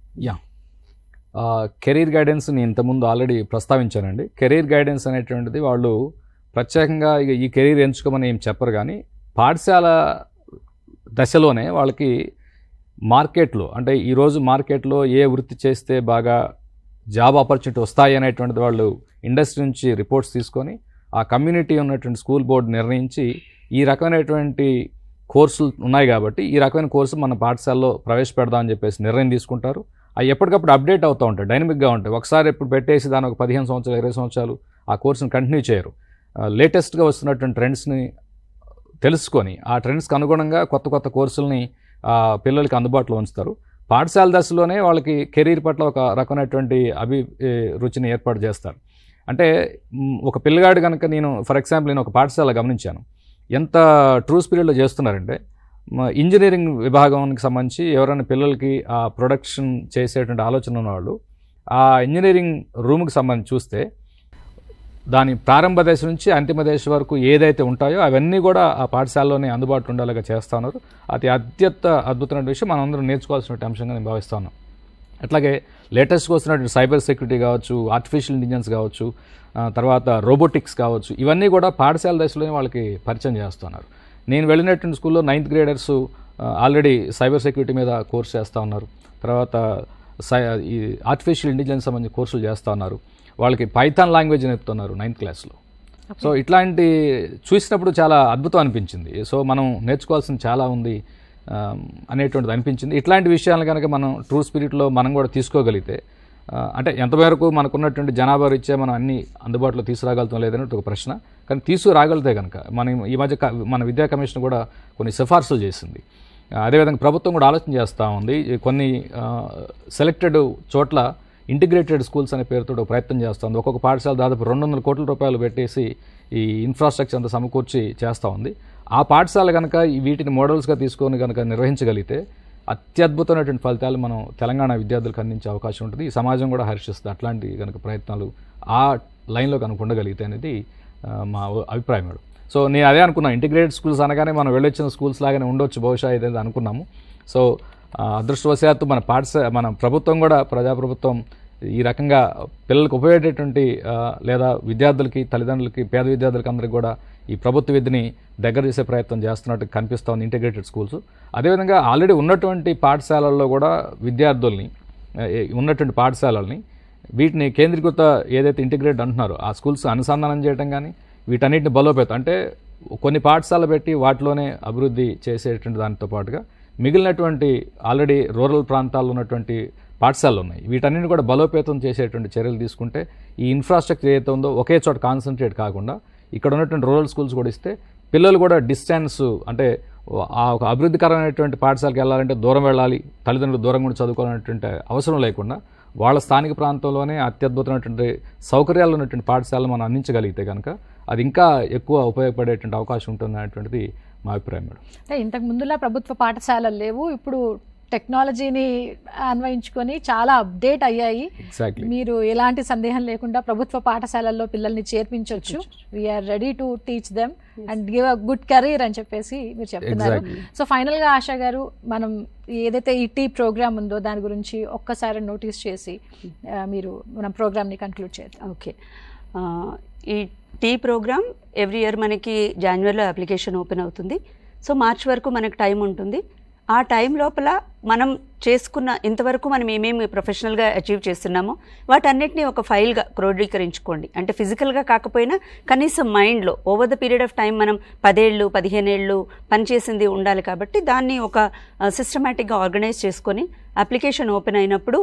కెరీర్ గైడెన్స్ నేను ఇంతకుముందు ఆల్రెడీ ప్రస్తావించానండి. కెరీర్ గైడెన్స్ అనేటువంటిది వాళ్ళు ప్రత్యేకంగా ఈ కెరీర్ ఎంచుకోమని ఏం చెప్పరు, కానీ పాఠశాల దశలోనే వాళ్ళకి మార్కెట్లో అంటే ఈరోజు మార్కెట్లో ఏ వృత్తి చేస్తే బాగా జాబ్ ఆపర్చునిటీ వస్తాయి అనేటువంటిది వాళ్ళు ఇండస్ట్రీ నుంచి రిపోర్ట్స్ తీసుకొని ఆ కమ్యూనిటీ ఉన్నటువంటి స్కూల్ బోర్డు నిర్ణయించి ఈ రకమైనటువంటి కోర్సులు ఉన్నాయి కాబట్టి ఈ రకమైన కోర్సు మన పాఠశాలలో ప్రవేశపెడదామని చెప్పేసి నిర్ణయం తీసుకుంటారు. అవి ఎప్పటికప్పుడు అప్డేట్ అవుతూ ఉంటాయి, డైనమిక్గా ఉంటాయి. ఒకసారి ఇప్పుడు పెట్టేసి దాని ఒక 15 సంవత్సరాలు 20 సంవత్సరాలు ఆ కోర్సును కంటిన్యూ చేయరు. లేటెస్ట్గా వస్తున్నటువంటి ట్రెండ్స్ని తెలుసుకొని ఆ ట్రెండ్స్కి అనుగుణంగా కొత్త కొత్త కోర్సుల్ని పిల్లలకి అందుబాటులో ఉంచుతారు. పాఠశాల దశలోనే వాళ్ళకి కెరీర్ పట్ల ఒక రకమైనటువంటి రుచిని ఏర్పాటు చేస్తారు. అంటే ఒక పిల్లగాడు కనుక నేను ఫర్ ఎగ్జాంపుల్ నేను ఒక పాఠశాల గమనించాను, ఎంత ట్రూ స్పిరిట్లో చేస్తున్నారంటే ఇంజనీరింగ్ విభాగానికి సంబంధించి ఎవరైనా పిల్లలకి ఆ ప్రొడక్షన్ చేసేటువంటి ఆలోచన ఉన్నవాళ్ళు ఆ ఇంజనీరింగ్ రూమ్కి సంబంధించి చూస్తే దాని ప్రారంభ దశ నుంచి అంతిమ దశ వరకు ఏదైతే ఉంటాయో అవన్నీ కూడా ఆ పాఠశాలలోనే అందుబాటులో ఉండేలాగా చేస్తూ ఉన్నారు. అది అద్భుతమైన విషయం, మనం అందరం నేర్చుకోవాల్సిన అంశంగా నేను భావిస్తాను. అట్లాగే లేటెస్ట్గా వస్తున్నటువంటి సైబర్ సెక్యూరిటీ కావచ్చు, ఆర్టిఫిషియల్ ఇంటెలిజెన్స్ కావచ్చు, తర్వాత రోబోటిక్స్ కావచ్చు, ఇవన్నీ కూడా పాఠశాల దశలోనే వాళ్ళకి పరిచయం చేస్తున్నారు. నేను వెళ్ళినటువంటి స్కూల్లో 9th graders already cyber security మీద కోర్స్ చేస్తూ ఉన్నారు. తర్వాత ఈ ఆర్టిఫిషియల్ ఇంటెలిజెన్స్ సంబంధించిన కోర్సులు చేస్తూ ఉన్నారు. వాళ్ళకి పైథాన్ లాంగ్వేజ్ నేర్పుతున్నారు 9th క్లాస్లో. సో ఇట్లాంటి చూసినప్పుడు చాలా అద్భుతం అనిపించింది. సో మనం నేర్చుకోవాల్సింది చాలా ఉంది అనేటువంటిది అనిపించింది. ఇట్లాంటి విషయాలను కనుక మనం ట్రూ స్పిరిట్లో మనం కూడా తీసుకోగలిగితే, అంటే ఎంతవరకు మనకున్నటువంటి జనాభా రీత్యా మనం అన్ని అందుబాటులో తీసుకురాగలుగుతాం లేదన్నట్టు ఒక ప్రశ్న. కానీ తీసుకురాగలిగితే కనుక మనం ఈ మధ్య మన విద్యా కమిషన్ కూడా కొన్ని సిఫార్సులు చేసింది. అదేవిధంగా ప్రభుత్వం కూడా ఆలోచన చేస్తూ ఉంది. కొన్ని సెలెక్టెడ్ చోట్ల ఇంటిగ్రేటెడ్ స్కూల్స్ అనే పేరుతో ఒక ప్రయత్నం చేస్తుంది. ఒక్కొక్క పాఠశాల దాదాపు 200 కోట్ల రూపాయలు పెట్టేసి ఈ ఇన్ఫ్రాస్ట్రక్చర్ అంతా సమకూర్చి చేస్తూ ఉంది. ఆ పాఠశాల కనుక వీటిని మోడల్స్గా తీసుకొని కనుక నిర్వహించగలిగితే అత్యద్భుతమైనటువంటి ఫలితాలు మనం తెలంగాణ విద్యార్థులకు అందించే అవకాశం ఉంటుంది. ఈ సమాజం కూడా హర్షిస్తుంది అట్లాంటి కనుక ప్రయత్నాలు ఆ లైన్లో కనుక ఉండగలిగితే అనేది మా అభిప్రాయం. సో నేను అదే అనుకున్నాను, ఇంటిగ్రేటెడ్ స్కూల్స్ అనగానే మనం వెళ్ళొచ్చిన స్కూల్స్ లాగానే ఉండొచ్చు బహుశా ఇదేది అనుకున్నాము. సో అదృష్టవశాత్తు మన ప్రభుత్వం కూడా ప్రజాప్రభుత్వం ఈ రకంగా పిల్లలకు ఉపయోగపడేటువంటి లేదా విద్యార్థులకి, తల్లిదండ్రులకి, పేద విద్యార్థులకి అందరికీ కూడా ఈ ప్రభుత్వ విద్యని దగ్గర చేసే ప్రయత్నం చేస్తున్నట్టు కనిపిస్తోంది ఇంటిగ్రేటెడ్ స్కూల్స్. అదేవిధంగా ఆల్రెడీ ఉన్నటువంటి పాఠశాలల్లో కూడా విద్యార్థుల్ని ఉన్నటువంటి పాఠశాలల్ని వీటిని కేంద్రీకృత ఏదైతే ఇంటిగ్రేట్ అంటున్నారో ఆ స్కూల్స్ అనుసంధానం చేయడం కానీ వీటన్నిటిని బలోపేతం అంటే కొన్ని పాఠశాలలు పెట్టి వాటిలోనే అభివృద్ధి చేసేటువంటి దానితో పాటుగా మిగిలినటువంటి ఆల్రెడీ రూరల్ ప్రాంతాల్లో ఉన్నటువంటి పాఠశాలలు ఉన్నాయి, వీటన్నిటిని కూడా బలోపేతం చేసేటువంటి చర్యలు తీసుకుంటే ఈ ఇన్ఫ్రాస్ట్రక్చర్ ఏదైతే ఉందో ఒకే చోట కాన్సన్ట్రేట్ కాకుండా ఇక్కడ ఉన్నటువంటి రూరల్ స్కూల్స్ కూడా ఇస్తే పిల్లలు కూడా డిస్టెన్స్ అంటే ఆ ఒక అభివృద్ధికరమైనటువంటి పాఠశాలకు వెళ్ళాలంటే దూరం వెళ్ళాలి, తల్లిదండ్రులు దూరం కూడా చదువుకోవాలనేటువంటి అవసరం లేకుండా వాళ్ళ స్థానిక ప్రాంతంలోనే అత్యద్భుతమైనటువంటి సౌకర్యాలు ఉన్నటువంటి పాఠశాలను మనం అందించగలిగితే కనుక అది ఇంకా ఎక్కువ ఉపయోగపడేటువంటి అవకాశం ఉంటుంది అనేటువంటిది మా అభిప్రాయం మేడం. అంటే ఇంతకు ముందులా ప్రభుత్వ పాఠశాలలు లేవు, ఇప్పుడు టెక్నాలజీని అన్వయించుకొని చాలా అప్డేట్ అయ్యాయి. మీరు ఎలాంటి సందేహం లేకుండా ప్రభుత్వ పాఠశాలల్లో పిల్లల్ని చేర్పించవచ్చు. We are ready to teach them and give a good career అని చెప్పేసి మీరు చెప్తున్నారు. సో ఫైనల్గా ఆశా గారు, మనం ఏదైతే ఈ టీ ప్రోగ్రామ్ ఉందో దాని గురించి ఒక్కసారి నోటీస్ చేసి మీరు మన ప్రోగ్రామ్ని కంక్లూడ్ చేద్దాం. ఓకే, ఈ టీ ప్రోగ్రామ్ ఎవ్రీ ఇయర్ మనకి జనవరిలో అప్లికేషన్ ఓపెన్ అవుతుంది. సో మార్చ్ వరకు మనకు టైం ఉంటుంది. ఆ టైం లోపల మనం చేసుకున్న ఇంతవరకు మనం ఏమేమి ప్రొఫెషనల్గా అచీవ్ చేస్తున్నామో వాటన్నిటిని ఒక ఫైల్గా క్రోడీకరించుకోండి. అంటే ఫిజికల్గా కాకపోయినా కనీసం మైండ్లో over the period of time మనం 10 ఏళ్ళు 15 ఏళ్ళు పనిచేసింది ఉండాలి. కాబట్టి దాన్ని ఒక సిస్టమేటిక్గా ఆర్గనైజ్ చేసుకొని అప్లికేషన్ ఓపెన్ అయినప్పుడు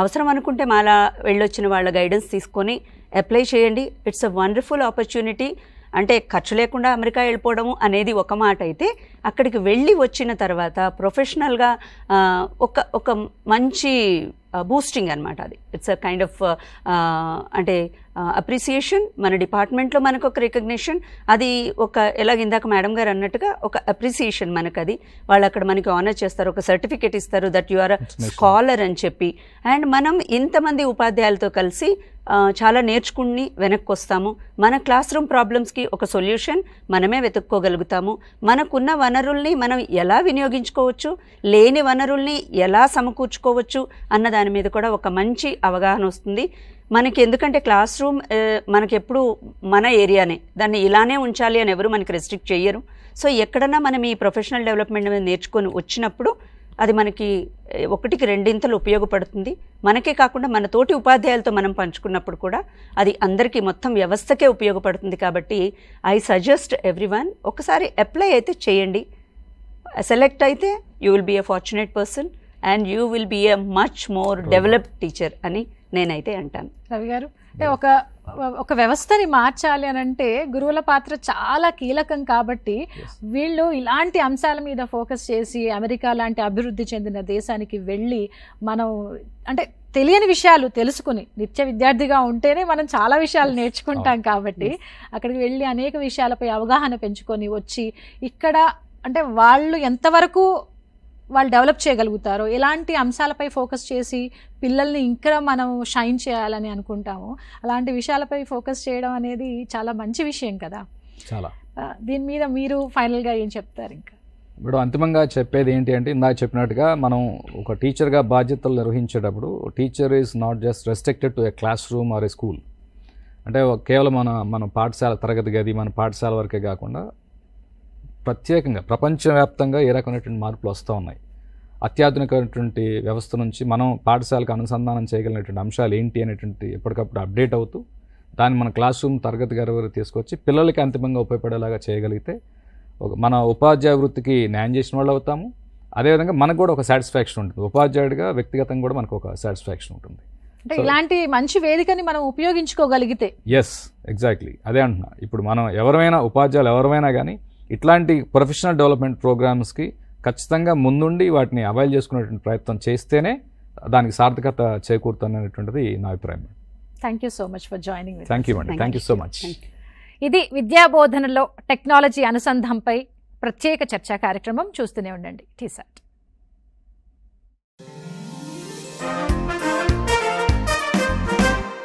అవసరం అనుకుంటే మాలా వెళ్ళొచ్చిన వాళ్ళ గైడెన్స్ తీసుకొని అప్లై చేయండి. It's a wonderful opportunity. అంటే ఖర్చు లేకుండా అమెరికా వెళ్ళిపోవడము అనేది ఒక మాట అయితే, అక్కడికి వెళ్ళి వచ్చిన తర్వాత ప్రొఫెషనల్గా ఒక మంచి బూస్టింగ్ అనమాట. అది ఇట్స్ అ కైండ్ ఆఫ్ అంటే అప్రిసియేషన్. మన డిపార్ట్మెంట్లో మనకు ఒక రికగ్నిషన్, అది ఒక ఎలాగ ఇందాక మేడం గారు అన్నట్టుగా ఒక అప్రిసియేషన్ మనకు. అది వాళ్ళు అక్కడ మనకి ఆనర్ చేస్తారు, ఒక సర్టిఫికేట్ ఇస్తారు that you are a scholar అని చెప్పి. అండ్ మనం ఇంతమంది ఉపాధ్యాయులతో కలిసి చాలా నేర్చుకుని వెనక్కి వస్తాము. మన క్లాస్ రూమ్ ప్రాబ్లమ్స్కి ఒక సొల్యూషన్ మనమే వెతుక్కోగలుగుతాము. మనకున్న వనరుల్ని మనం ఎలా వినియోగించుకోవచ్చు, లేని వనరుల్ని ఎలా సమకూర్చుకోవచ్చు అన్న దాని మీద కూడా ఒక మంచి అవగాహన వస్తుంది మనకి. ఎందుకంటే క్లాస్ రూమ్ మనకి ఎప్పుడు మన ఏరియానే, దాన్ని ఇలానే ఉంచాలి అని ఎవరు మనకి రెస్ట్రిక్ట్ చేయరు. సో ఎక్కడన్నా మనం ఈ ప్రొఫెషనల్ డెవలప్మెంట్ నేర్చుకొని వచ్చినప్పుడు అది మనకి ఒకటికి రెండింతలు ఉపయోగపడుతుంది. మనకే కాకుండా మన తోటి ఉపాధ్యాయులతో మనం పంచుకున్నప్పుడు కూడా అది అందరికీ మొత్తం వ్యవస్థకే ఉపయోగపడుతుంది. కాబట్టి ఐ సజెస్ట్ ఎవ్రీవన్ ఒకసారి అప్లై అయితే చేయండి. సెలెక్ట్ అయితే you will be a fortunate person and you will be a much more developed teacher అని నేనైతే అంటాను. రవి గారు, అంటే ఒక వ్యవస్థని మార్చాలి అని అంటే గురువుల పాత్ర చాలా కీలకం. కాబట్టి వీళ్ళు ఇలాంటి అంశాల మీద ఫోకస్ చేసి అమెరికా లాంటి అభివృద్ధి చెందిన దేశానికి వెళ్ళి మనం అంటే తెలియని విషయాలు తెలుసుకుని, నిత్య విద్యార్థిగా ఉంటేనే మనం చాలా విషయాలు నేర్చుకుంటాం. కాబట్టి అక్కడికి వెళ్ళి అనేక విషయాలపై అవగాహన పెంచుకొని వచ్చి ఇక్కడ అంటే వాళ్ళు ఎంతవరకు వాళ్ళు డెవలప్ చేయగలుగుతారో, ఎలాంటి అంశాలపై ఫోకస్ చేసి పిల్లల్ని ఇంకా మనం షైన్ చేయాలని అనుకుంటాము, అలాంటి విషయాలపై ఫోకస్ చేయడం అనేది చాలా మంచి విషయం కదా. చాలా దీని మీద మీరు ఫైనల్గా ఏం చెప్తారు? ఇంకా ఇప్పుడు అంతిమంగా చెప్పేది ఏంటి అంటే, ఇందాక చెప్పినట్టుగా మనం ఒక టీచర్గా బాధ్యతలు నిర్వహించేటప్పుడు teacher is not just restricted to a class room or a school. అంటే కేవలం మన పాఠశాల తరగతి గది, మన పాఠశాల వరకే కాకుండా ప్రత్యేకంగా ప్రపంచవ్యాప్తంగా ఏ రకమైనటువంటి మార్పులు వస్తూ ఉన్నాయి. అత్యాధునికమైనటువంటి వ్యవస్థ నుంచి మనం పాఠశాలకు అనుసంధానం చేయగలిగినటువంటి అంశాలు ఏంటి అనేటువంటి ఎప్పటికప్పుడు అప్డేట్ అవుతూ దాన్ని మన క్లాస్ రూమ్ తరగతి గది వరకు తీసుకొచ్చి పిల్లలకి అంతిమంగా ఉపయోగపడేలాగా చేయగలిగితే మన ఉపాధ్యాయ వృత్తికి న్యాయం చేసిన వాళ్ళు అవుతాము. అదేవిధంగా మనకు కూడా ఒక సాటిస్ఫాక్షన్ ఉంటుంది. ఉపాధ్యాయుడిగా వ్యక్తిగతంగా కూడా మనకు ఒక సాటిస్ఫాక్షన్ ఉంటుంది. అంటే ఇలాంటి మంచి వేదికని మనం ఉపయోగించుకోగలిగితే. ఎస్, ఎగ్జాక్ట్లీ అదే అంటున్నా. ఇప్పుడు మనం ఎవరైనా ఉపాధ్యాయులు ఎవరైనా కానీ ఇట్లాంటి ప్రొఫెషనల్ డెవలప్మెంట్ ప్రోగ్రామ్స్కి ఖచ్చితంగా ముందుండి వాటిని అవైల్ చేసుకునేటువంటి ప్రయత్నం చేస్తేనే దానికి సార్థకత చేకూరుతుందనేటువంటిది నా అభిప్రాయం. Thank you so much for joining. Thank you అండి, థ్యాంక్ యూ సో మచ్. ఇది విద్యాబోధనలో టెక్నాలజీ అనుసంధానంపై ప్రత్యేక చర్చా కార్యక్రమం. చూస్తూనే ఉండండి టీసాట్.